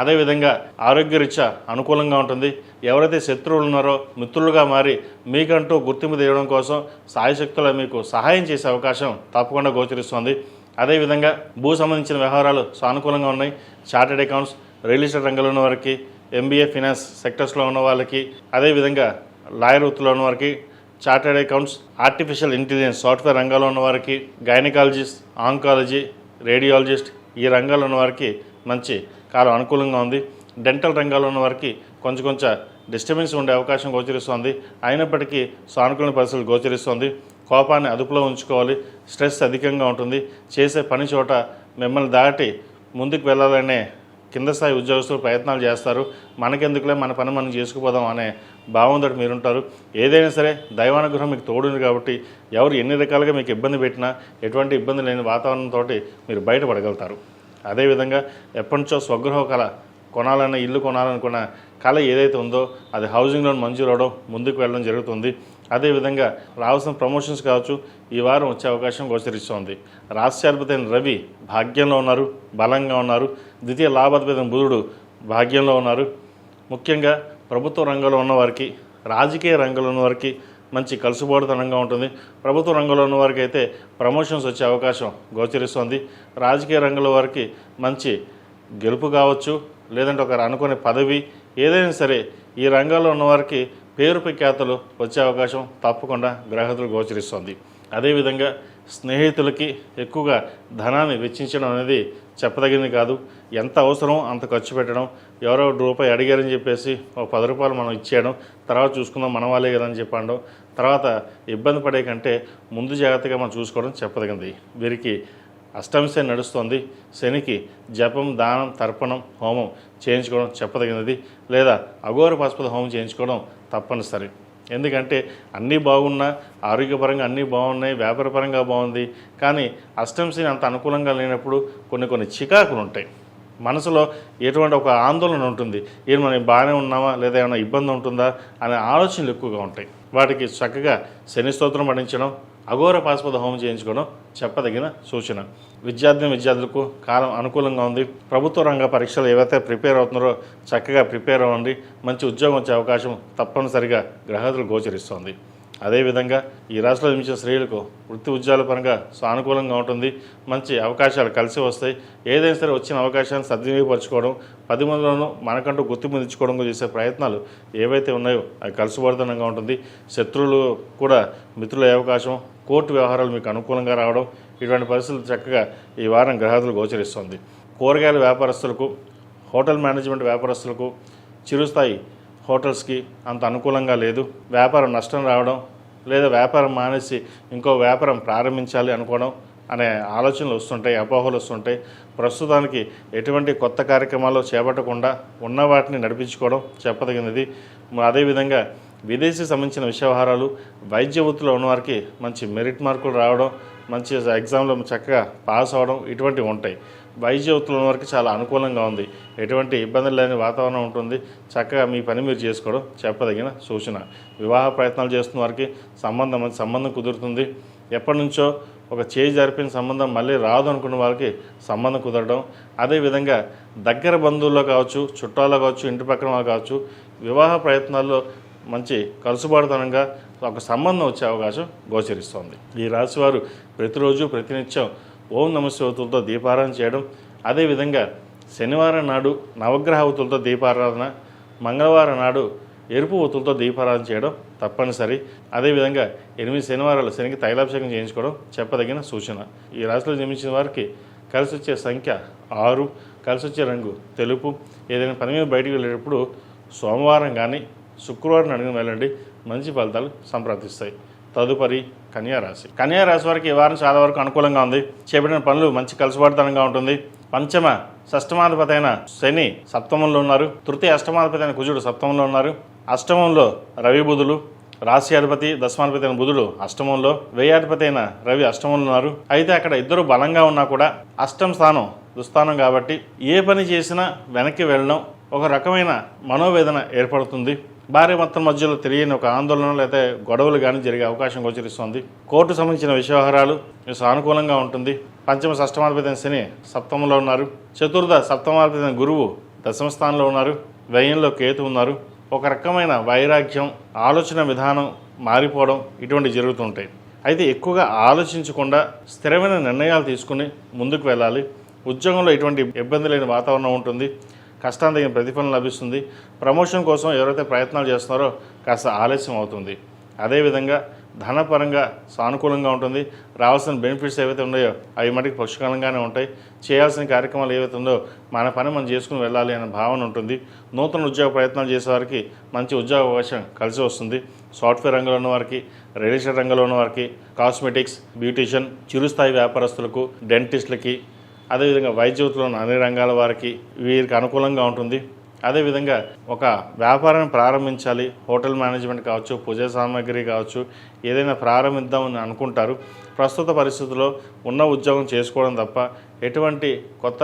అదేవిధంగా ఆరోగ్యరీత్యా అనుకూలంగా ఉంటుంది. ఎవరైతే శత్రువులు ఉన్నారో మిత్రులుగా మారి మీకంటూ గుర్తింపు తీయడం కోసం సాయశక్తులు మీకు సహాయం చేసే అవకాశం తప్పకుండా గోచరిస్తుంది. అదేవిధంగా భూ సంబంధించిన వ్యవహారాలు సానుకూలంగా ఉన్నాయి. చార్టెడ్ అకౌంట్స్, రియల్ ఎస్టేట్ రంగంలో ఉన్న వారికి, MBA ఫినాన్స్ సెక్టర్స్లో ఉన్న వాళ్ళకి, అదేవిధంగా లాయర్ వృత్తిలో ఉన్న వారికి, chartered accounts, artificial intelligence software రంగాల్లో ఉన్న వారికి, గైనకాలజిస్ట్, ఆంకాలజీ, రేడియాలజిస్ట్ ఈ రంగాల్లో ఉన్న వారికి మంచి కాలం అనుకూలంగా ఉంది. డెంటల్ రంగాల్లో ఉన్న వారికి కొంచెం డిస్టర్బెన్స్ ఉండే అవకాశం గోచరిస్తుంది. అయినప్పటికీ సానుకూల పరిస్థితులు గోచరిస్తుంది. కోపాన్ని అదుపులో ఉంచుకోవాలి. స్ట్రెస్ అధికంగా ఉంటుంది. చేసే పని చోట మిమ్మల్ని దాటి ముందుకు వెళ్ళాలనే కింద స్థాయి ఉద్యోగస్తులు ప్రయత్నాలు చేస్తారు. మనకెందుకులే, మన పని మనం చేసుకుపోదాం అనే భావంతో మీరుంటారు. ఏదైనా సరే దైవానుగ్రహం మీకు తోడుంది కాబట్టి ఎవరు ఎన్ని రకాలుగా మీకు ఇబ్బంది పెట్టినా ఎటువంటి ఇబ్బంది లేని వాతావరణంతో మీరు బయటపడగలుగుతారు. అదేవిధంగా ఎప్పటి నుంచో స్వగృహ కళ కొనాలన్న, ఇల్లు కొనాలనుకున్న కళ ఏదైతే ఉందో అది హౌసింగ్ లోన్ మంజూరు అవడం, ముందుకు వెళ్ళడం జరుగుతుంది. అదేవిధంగా రావాల్సిన ప్రమోషన్స్ కావచ్చు ఈ వారం వచ్చే అవకాశం గోచరిస్తోంది. రాష్ట్రాధిపతి అయిన రవి భాగ్యంలో ఉన్నారు, బలంగా ఉన్నారు. ద్వితీయ లాభాధిపతి అయిన బుధుడు భాగ్యంలో ఉన్నారు. ముఖ్యంగా ప్రభుత్వ రంగంలో ఉన్నవారికి, రాజకీయ రంగంలో ఉన్నవారికి మంచి కలుసుబాటుతనంగా ఉంటుంది. ప్రభుత్వ రంగంలో ఉన్న వారికి అయితే ప్రమోషన్స్ వచ్చే అవకాశం గోచరిస్తుంది. రాజకీయ రంగంలో వారికి మంచి గెలుపు కావచ్చు, లేదంటే ఒక అనుకునే పదవి ఏదైనా సరే ఈ రంగంలో ఉన్నవారికి పేరు ప్రఖ్యాతలు వచ్చే అవకాశం తప్పకుండా గ్రహతులు గోచరిస్తుంది. అదేవిధంగా స్నేహితులకి ఎక్కువగా ధనాన్ని వెచ్చించడం అనేది చెప్పదగింది కాదు. ఎంత అవసరం అంత ఖర్చు పెట్టడం, ఎవరో రూపాయి అడిగారని చెప్పేసి ఒక 10 రూపాయలు మనం ఇచ్చేయడం, తర్వాత చూసుకుందాం మన వాళ్ళే కదా అని చెప్పడం, తర్వాత ఇబ్బంది పడే కంటే ముందు జాగ్రత్తగా మనం చూసుకోవడం చెప్పదగింది. వీరికి అష్టమి శని నడుస్తుంది. శనికి జపం, దానం, తర్పణం, హోమం చేయించుకోవడం చెప్పదగినది, లేదా అఘోర పాశుపత హోమం చేయించుకోవడం తప్పనిసరి. ఎందుకంటే అన్నీ బాగున్నా, ఆరోగ్యపరంగా అన్నీ బాగున్నాయి, వ్యాపారపరంగా బాగుంది, కానీ అష్టమి శని అంత అనుకూలంగా లేనప్పుడు కొన్ని చికాకులు ఉంటాయి. మనసులో ఎటువంటి ఒక ఆందోళన ఉంటుంది. ఏం మనం బాగానే ఉన్నామా, లేదా ఏమైనా ఇబ్బంది ఉంటుందా అనే ఆలోచనలు ఎక్కువగా ఉంటాయి. వాటికి చక్కగా శని స్తోత్రం పఠించడం, అఘోర పాశుపత హోమం చేయించుకోవడం చెప్పదగిన సూచన. విద్యార్థులకు కాలం అనుకూలంగా ఉంది. ప్రభుత్వ రంగ పరీక్షలు ఏవైతే ప్రిపేర్ అవుతున్నారో చక్కగా ప్రిపేర్ అవ్వండి. మంచి ఉద్యోగం వచ్చే అవకాశం తప్పనిసరిగా గ్రహతులు గోచరిస్తోంది. అదేవిధంగా ఈ రాశిలో జన్మించిన స్త్రీలకు వృత్తి ఉద్యోగాల పరంగా సానుకూలంగా ఉంటుంది. మంచి అవకాశాలు కలిసి వస్తాయి. ఏదైనా సరే వచ్చిన అవకాశాన్ని సద్వినియోగపరచుకోవడం, 10 మందిలోనూ మనకంటూ గుర్తింపు తెచ్చుకోవడం చేసే ప్రయత్నాలు ఏవైతే ఉన్నాయో అవి కలిసివర్ధనంగా ఉంటుంది. శత్రువులు కూడా మిత్రులయ్యే అవకాశం, కోర్టు వ్యవహారాలు మీకు అనుకూలంగా రావడం, ఇటువంటి పరిస్థితులు చక్కగా ఈ వారం గ్రహాతులు గోచరిస్తుంది. కూరగాయల వ్యాపారస్తులకు, హోటల్ మేనేజ్మెంట్ వ్యాపారస్తులకు, చిరుస్థాయి హోటల్స్కి అంత అనుకూలంగా లేదు. వ్యాపారం నష్టం రావడం, లేదా వ్యాపారం మానేసి ఇంకో వ్యాపారం ప్రారంభించాలి అనుకోవడం అనే ఆలోచనలు వస్తుంటాయి, అపోహలు వస్తుంటాయి. ప్రస్తుతానికి ఎటువంటి కొత్త కార్యక్రమాలు చేపట్టకుండా ఉన్న వాటిని నడిపించుకోవడం చెప్పదగినది. అదేవిధంగా విదేశీ సంబంధించిన వ్యవహారాలు, వైద్య వృత్తిలో ఉన్నవారికి మంచి మెరిట్ మార్కులు రావడం, మంచి ఎగ్జామ్లో చక్కగా పాస్ అవ్వడం ఇటువంటివి ఉంటాయి. వైద్య వృత్తిలో ఉన్నవారికి చాలా అనుకూలంగా ఉంది. ఎటువంటి ఇబ్బందులు లేని వాతావరణం ఉంటుంది. చక్కగా మీ పని మీరు చేసుకోవడం చెప్పదగిన సూచన. వివాహ ప్రయత్నాలు చేస్తున్న వారికి సంబంధం కుదురుతుంది. ఎప్పటి నుంచో ఒక చేయి జరిపిన సంబంధం మళ్ళీ రాదు అనుకున్న వారికి సంబంధం కుదరడం, అదేవిధంగా దగ్గర బంధువుల్లో కావచ్చు, చుట్టాల్లో కావచ్చు, ఇంటి పక్కన వాళ్ళు కావచ్చు, వివాహ ప్రయత్నాల్లో మంచి కలుసుబాటుతనంగా ఒక సంబంధం వచ్చే అవకాశం గోచరిస్తోంది. ఈ రాశివారు ప్రతిరోజు ప్రతినిత్యం ఓం నమః శివాయతో దీపారాధన చేయడం, అదేవిధంగా శనివారం నాడు నవగ్రహ ఒత్తులతో దీపారాధన, మంగళవారం నాడు ఎరుపు ఒత్తులతో దీపారాధన చేయడం తప్పనిసరి. అదేవిధంగా 8 శనివారాలు శనికి తైలాభిషేకం చేయించుకోవడం చెప్పదగిన సూచన. ఈ రాశిలో జన్మించిన వారికి కలిసి వచ్చే సంఖ్య 6, కలిసి వచ్చే రంగు తెలుపు. ఏదైనా పని మీద బయటికి వెళ్ళేటప్పుడు సోమవారం కానీ శుక్రవారం అడిగిన వెళ్ళండి, మంచి ఫలితాలు సంప్రాప్తిస్తాయి. తదుపరి కన్యారాశి. కన్యారాశి వారికి ఈ వారం చాలా వరకు అనుకూలంగా ఉంది. చేపట్టిన పనులు మంచి కలుసుబాటుతనంగా ఉంటుంది. పంచమ షష్టమాధిపతి అయిన శని సప్తమంలో ఉన్నారు. తృతీయ అష్టమాధిపతి అయిన కుజుడు సప్తమంలో ఉన్నారు. అష్టమంలో రవి బుధులు, రాశి అధిపతి దశమాధిపతి అయిన బుధుడు అష్టమంలో, వ్యయాధిపతి అయిన రవి అష్టమంలో ఉన్నారు. అయితే అక్కడ ఇద్దరు బలంగా ఉన్నా కూడా అష్టమ స్థానం దుస్థానం కాబట్టి ఏ పని చేసినా వెనక్కి వెళ్ళడం, ఒక రకమైన మనోవేదన ఏర్పడుతుంది. భార్య మొత్తం మధ్యలో తెలియని ఒక ఆందోళన లేదా గొడవలు కానీ జరిగే అవకాశం గోచరిస్తుంది. కోర్టు సంబంధించిన వ్యవహారాలు సానుకూలంగా ఉంటుంది. పంచమ షష్టమాధిపతి శని సప్తమంలో ఉన్నారు. చతుర్థ సప్తమాధిపతి గురువు దశమ స్థానంలో ఉన్నారు. వ్యయంలో కేతు ఉన్నారు. ఒక రకమైన వైరాగ్యం, ఆలోచన విధానం మారిపోవడం ఇటువంటి జరుగుతుంటాయి. అయితే ఎక్కువగా ఆలోచించకుండా స్థిరమైన నిర్ణయాలు తీసుకుని ముందుకు వెళ్ళాలి. ఉద్యోగంలో ఎటువంటి ఇబ్బంది లేని వాతావరణం ఉంటుంది. కష్టాన్ని తగిన ప్రతిఫలం లభిస్తుంది. ప్రమోషన్ కోసం ఎవరైతే ప్రయత్నాలు చేస్తున్నారో కాస్త ఆలస్యం అవుతుంది. అదేవిధంగా ధనపరంగా సానుకూలంగా ఉంటుంది. రావాల్సిన బెనిఫిట్స్ ఏవైతే ఉన్నాయో అవి మటుకు పుష్కలంగానే ఉంటాయి. చేయాల్సిన కార్యక్రమాలు ఏవైతే ఉందో మన పని మనం చేసుకుని వెళ్ళాలి అనే భావన ఉంటుంది. నూతన ఉద్యోగ ప్రయత్నాలు చేసేవారికి మంచి ఉద్యోగ అవకాశం కలిసి వస్తుంది. సాఫ్ట్వేర్ రంగంలో ఉన్న వారికి, రియల్ ఎస్టేట్ రంగంలో ఉన్న వారికి, కాస్మెటిక్స్, బ్యూటీషియన్, చిరుస్థాయి వ్యాపారస్తులకు, డెంటిస్టులకి, అదేవిధంగా వైద్య వృత్తిలో ఉన్న అన్ని రంగాల వారికి వీరికి అనుకూలంగా ఉంటుంది. అదేవిధంగా ఒక వ్యాపారాన్ని ప్రారంభించాలి, హోటల్ మేనేజ్మెంట్ కావచ్చు, పూజా సామాగ్రి కావచ్చు, ఏదైనా ప్రారంభిద్దామని అనుకుంటారు. ప్రస్తుత పరిస్థితుల్లో ఉన్న ఉద్యోగం చేసుకోవడం తప్ప ఎటువంటి కొత్త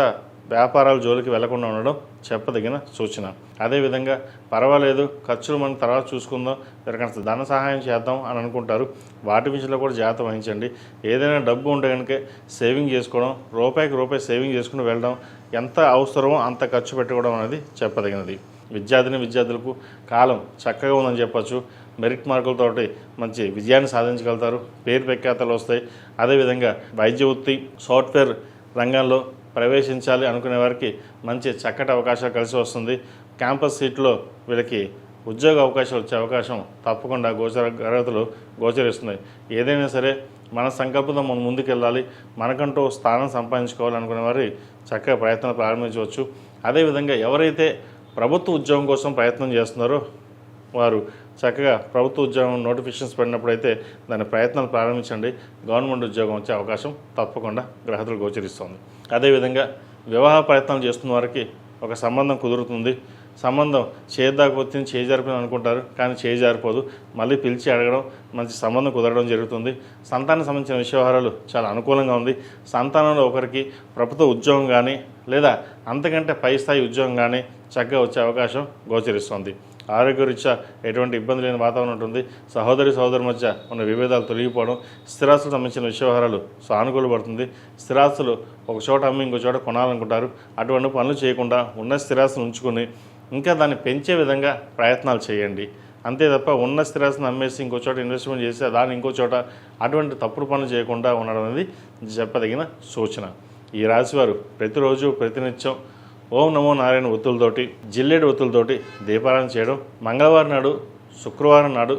వ్యాపారాల జోలికి వెళ్లకుండా ఉండడం చెప్పదగిన సూచన. అదేవిధంగా పర్వాలేదు, ఖర్చులు మనం తర్వాత చూసుకుందాం, ఎవరికైనా ధన సహాయం చేద్దాం అని అనుకుంటారు. వాటి విషయంలో కూడా జాగ్రత్త వహించండి. ఏదైనా డబ్బు ఉంటే కనుక సేవింగ్ చేసుకోవడం, రూపాయికి రూపాయి సేవింగ్ చేసుకుని వెళ్ళడం, ఎంత అవసరమో అంత ఖర్చు పెట్టుకోవడం అనేది చెప్పదగినది. విద్యార్థులకు కాలం చక్కగా ఉందని చెప్పచ్చు. మెరిట్ మార్కులతోటి మంచి విజయాన్ని సాధించగలుగుతారు. పేరు ప్రఖ్యాతలు వస్తాయి. అదేవిధంగా వైద్య వృత్తి, సాఫ్ట్వేర్ రంగంలో ప్రవేశించాలి అనుకునే వారికి మంచి చక్కటి అవకాశాలు కలిసి వస్తుంది. క్యాంపస్ సీట్లో వీళ్ళకి ఉద్యోగ అవకాశాలు వచ్చే అవకాశం తప్పకుండా గ్రహతులు గోచరిస్తున్నాయి. ఏదైనా సరే మన సంకల్పంతో మనం ముందుకెళ్ళాలి, మనకంటూ స్థానం సంపాదించుకోవాలి అనుకునే వారి చక్కగా ప్రయత్నాలు ప్రారంభించవచ్చు. అదేవిధంగా ఎవరైతే ప్రభుత్వ ఉద్యోగం కోసం ప్రయత్నం చేస్తున్నారో వారు చక్కగా ప్రభుత్వ ఉద్యోగం నోటిఫికేషన్స్ పడినప్పుడైతే దాని ప్రయత్నాలు ప్రారంభించండి. గవర్నమెంట్ ఉద్యోగం వచ్చే అవకాశం తప్పకుండా గ్రహతులు గోచరిస్తుంది. అదేవిధంగా వివాహ ప్రయత్నాలు చేస్తున్న వారికి ఒక సంబంధం కుదురుతుంది. సంబంధం చేద్దాకు వచ్చింది చేజారిపోయింది అనుకుంటారు, కానీ చేజారిపోదు. మళ్ళీ పిలిచి అడగడం, మంచి సంబంధం కుదరడం జరుగుతుంది. సంతానం సంబంధించిన విషయవహారాలు చాలా అనుకూలంగా ఉంది. సంతానంలో ఒకరికి ప్రభుత్వ ఉద్యోగం కానీ లేదా అంతకంటే పై స్థాయి ఉద్యోగం కానీ చక్కగా వచ్చే అవకాశం గోచరిస్తుంది. ఆరోగ్యరీత్యా ఎటువంటి ఇబ్బంది లేని వాతావరణం ఉంటుంది. సహోదరి మధ్య ఉన్న విభేదాలు తొలగిపోవడం, స్థిరాస్తులకు సంబంధించిన విషయవహారాలు సానుకూలపడుతుంది. స్థిరాస్తులు ఒక చోట అమ్మి ఇంకో చోట కొనాలనుకుంటారు. అటువంటి పనులు చేయకుండా ఉన్న స్థిరాస్తులు ఉంచుకొని ఇంకా దాన్ని పెంచే విధంగా ప్రయత్నాలు చేయండి. అంతే తప్ప ఉన్న స్థిరాస్తులను అమ్మేసి ఇంకో చోట ఇన్వెస్ట్మెంట్ చేసి దాన్ని ఇంకో చోట అటువంటి తప్పుడు పనులు చేయకుండా ఉండడం అనేది చెప్పదగిన సూచన. ఈ రాశివారు ప్రతిరోజు ప్రతినిత్యం ఓం నమో నారాయణ ఒత్తులతోటి, జిల్లేడు ఒత్తులతోటి దీపారాయణ చేయడం, మంగళవారం నాడు, శుక్రవారం నాడు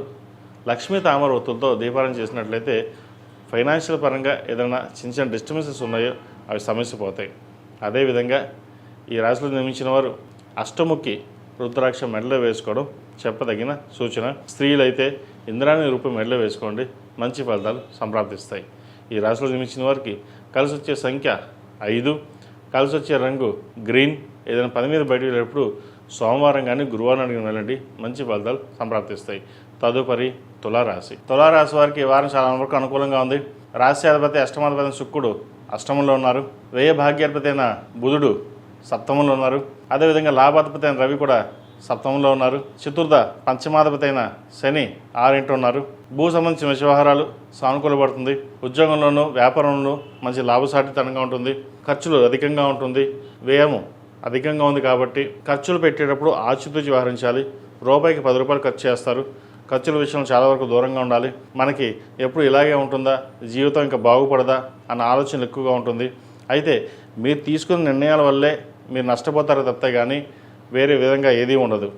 లక్ష్మీ తామర ఒత్తులతో దీపారాయణ చేసినట్లయితే ఫైనాన్షియల్ పరంగా ఏదైనా చిన్న చిన్న డిస్టర్బెన్సెస్ ఉన్నాయో అవి సమస్య పోతాయి. అదేవిధంగా ఈ రాశిలో నిర్మించిన వారు అష్టముఖి రుద్రాక్ష మెడలో వేసుకోవడం చెప్పదగిన సూచన. స్త్రీలైతే ఇంద్రాణి రూపం మెడలో వేసుకోండి, మంచి ఫలితాలు సంప్రాప్తిస్తాయి. ఈ రాశిలో నిర్మించిన వారికి కలిసి వచ్చే సంఖ్య 5, కలిసి వచ్చే రంగు గ్రీన్. ఏదైనా పని మీద బయటకు వెళ్ళేటప్పుడు సోమవారం కానీ గురువారం అడిగిన వెళ్ళండి, మంచి ఫలితాలు సంప్రాప్తిస్తాయి. తదుపరి తులారాశి. తులారాశి వారికి ఈ వారం చాలా వరకు అనుకూలంగా ఉంది. రాశ్యాధిపతి అష్టమాధిపతి శుక్రుడు అష్టమంలో ఉన్నారు. వ్యయ భాగ్యాధిపతి అయిన బుధుడు సప్తమంలో ఉన్నారు. అదేవిధంగా లాభాధిపతి అయిన రవి కూడా సప్తమంలో ఉన్నారు. చతుర్థ పంచమాధిపతి అయిన శని 6 ఉన్నారు. భూ సంబంధించిన వ్యవహారాలు సానుకూలపడుతుంది. ఉద్యోగంలోనూ వ్యాపారంలోనూ మంచి లాభసాటితనంగా ఉంటుంది. ఖర్చులు అధికంగా ఉంటుంది. వ్యయము అధికంగా ఉంది కాబట్టి ఖర్చులు పెట్టేటప్పుడు ఆచితూచి వ్యవహరించాలి. రూపాయికి 10 రూపాయలు ఖర్చు చేస్తారు. ఖర్చుల విషయంలో చాలా వరకు దూరంగా ఉండాలి. మనకి ఎప్పుడు ఇలాగే ఉంటుందా, జీవితం ఇంకా బాగుపడదా అన్న ఆలోచనలు ఎక్కువగా ఉంటుంది. అయితే మీరు తీసుకున్న నిర్ణయాల వల్లే మీరు నష్టపోతారో తప్పితే కానీ వేరే విధంగా ఏదీ ఉండదు.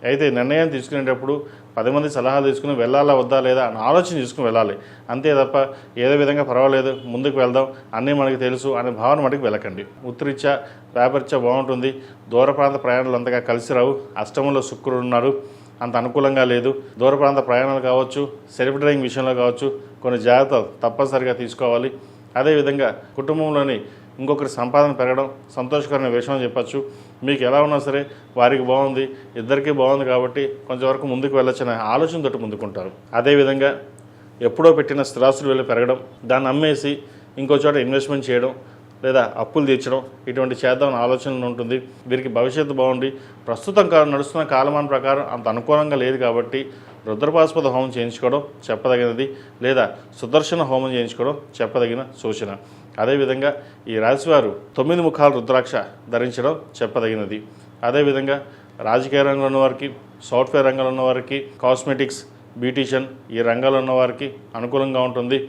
అయితే నిర్ణయం తీసుకునేటప్పుడు 10 మంది సలహాలు తీసుకుని వెళ్ళాలా వద్దా లేదా అని ఆలోచన తీసుకుని వెళ్ళాలి. అంతే తప్ప ఏదో విధంగా పర్వాలేదు ముందుకు వెళ్దాం అన్నీ మనకు తెలుసు అనే భావన మటుకు వెళ్ళకండి. వృత్తిరీత్యా వ్యాపారరీత్యా బాగుంటుంది. దూర ప్రాంత ప్రయాణాలు అంతగా కలిసి రావు. అష్టమంలో శుక్రుడు ఉన్నారు, అంత అనుకూలంగా లేదు. దూర ప్రాంత ప్రయాణాలు కావచ్చు, సెల్ఫ్ డ్రైవింగ్ విషయంలో కావచ్చు కొన్ని జాగ్రత్తలు తప్పనిసరిగా తీసుకోవాలి. అదేవిధంగా కుటుంబంలోని ఇంకొకరి సంపాదన పెరగడం సంతోషకరమైన విషయం అని చెప్పచ్చు. మీకు ఎలా ఉన్నా సరే వారికి బాగుంది, ఇద్దరికీ బాగుంది కాబట్టి కొంచెం వరకు ముందుకు వెళ్ళొచ్చనే ఆలోచనతోటి ముందుకుంటారు. అదేవిధంగా ఎప్పుడో పెట్టిన స్థిరాస్తులు వెళ్ళి పెరగడం, దాన్ని అమ్మేసి ఇంకో చోట ఇన్వెస్ట్మెంట్ చేయడం లేదా అప్పులు తీర్చడం ఇటువంటి చేద్దామని ఆలోచన ఉంటుంది. వీరికి భవిష్యత్తు బాగుండి ప్రస్తుతం నడుస్తున్న కాలమాన ప్రకారం అంత అనుకూలంగా లేదు కాబట్టి రుద్రపాశుపత హోమం చేయించుకోవడం చెప్పదగినది, లేదా సుదర్శన హోమం చేయించుకోవడం చెప్పదగిన సూచన. అదేవిధంగా ఈ రాశివారు 9 ముఖాల రుద్రాక్ష ధరించడం చెప్పదగినది. అదేవిధంగా రాజకీయ రంగంలో ఉన్నవారికి, సాఫ్ట్వేర్ రంగంలో ఉన్నవారికి, కాస్మెటిక్స్, బ్యూటీషియన్ ఈ రంగాల్లో ఉన్నవారికి అనుకూలంగా ఉంటుంది.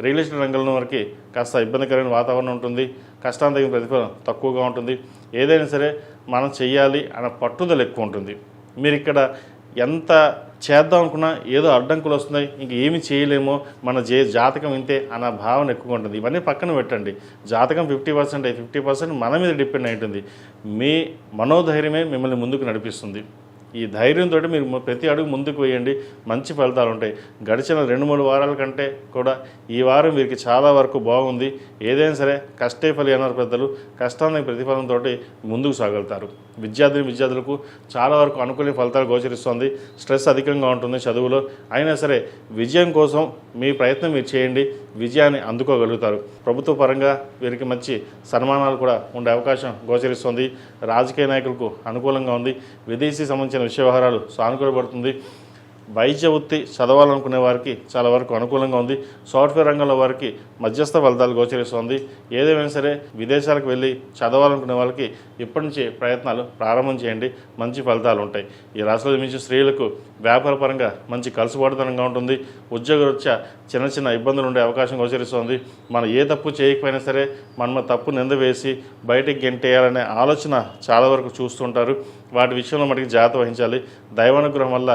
రియల్ ఎస్టేట్ రంగంలో వారికి కాస్త ఇబ్బందికరమైన వాతావరణం ఉంటుంది. కష్టాన్ని తగిన ప్రతిఫలం తక్కువగా ఉంటుంది. ఏదైనా సరే మనం చెయ్యాలి అన్న పట్టుదల ఎక్కువ ఉంటుంది. మీరు ఇక్కడ ఎంత చేద్దాం అనుకున్నా ఏదో అడ్డంకులు వస్తున్నాయి, ఇంక ఏమి చేయలేమో, మన జాతకం ఇంతే అన్న భావన ఎక్కువగా ఉంటుంది. ఇవన్నీ పక్కన పెట్టండి. జాతకం 50% 50% మన మీద డిపెండ్ అయి ఉంటుంది. మీ మనోధైర్యమే మిమ్మల్ని ముందుకు నడిపిస్తుంది. ఈ ధైర్యంతో మీరు ప్రతి అడుగు ముందుకు వేయండి, మంచి ఫలితాలు ఉంటాయి. గడిచిన 2-3 వారాల కంటే కూడా ఈ వారం వీరికి చాలా వరకు బాగుంది. ఏదైనా సరే కష్టే ఫలి అన్నారు పెద్దలు. కష్టానికి ప్రతిఫలంతో ముందుకు సాగలుగుతారు. విద్యార్థులకు చాలా వరకు అనుకూల ఫలితాలు గోచరిస్తుంది. స్ట్రెస్ అధికంగా ఉంటుంది చదువులో. అయినా సరే విజయం కోసం మీ ప్రయత్నం మీరు చేయండి, విజయాన్ని అందుకోగలుగుతారు. ప్రభుత్వ పరంగా వీరికి మంచి సన్మానాలు కూడా ఉండే అవకాశం గోచరిస్తుంది. రాజకీయ నాయకులకు అనుకూలంగా ఉంది. విదేశీ సంబంధించిన విషయ వ్యవహారాలు సానుకూలపడుతుంది. వైద్య వృత్తి చదవాలనుకునే వారికి చాలా వరకు అనుకూలంగా ఉంది. సాఫ్ట్వేర్ రంగంలో వారికి మధ్యస్థ ఫలితాలు గోచరిస్తుంది. ఏదేమైనా సరే విదేశాలకు వెళ్ళి చదవాలనుకునే వాళ్ళకి ఇప్పటి నుంచి ప్రయత్నాలు ప్రారంభం చేయండి, మంచి ఫలితాలు ఉంటాయి. ఈ రాశిలో జన్మించిన స్త్రీలకు వ్యాపార పరంగా మంచి కలుసుబాటుతనంగా ఉంటుంది. ఉద్యోగరీత్యా చిన్న చిన్న ఇబ్బందులు ఉండే అవకాశం గోచరిస్తుంది. మనం ఏ తప్పు చేయకపోయినా సరే మన తప్పు నింద వేసి బయటికి గెంటేయాలనే ఆలోచన చాలా వరకు చూస్తుంటారు. వాటి విషయంలో మనకి జాగ్రత్త వహించాలి. దైవానుగ్రహం వల్ల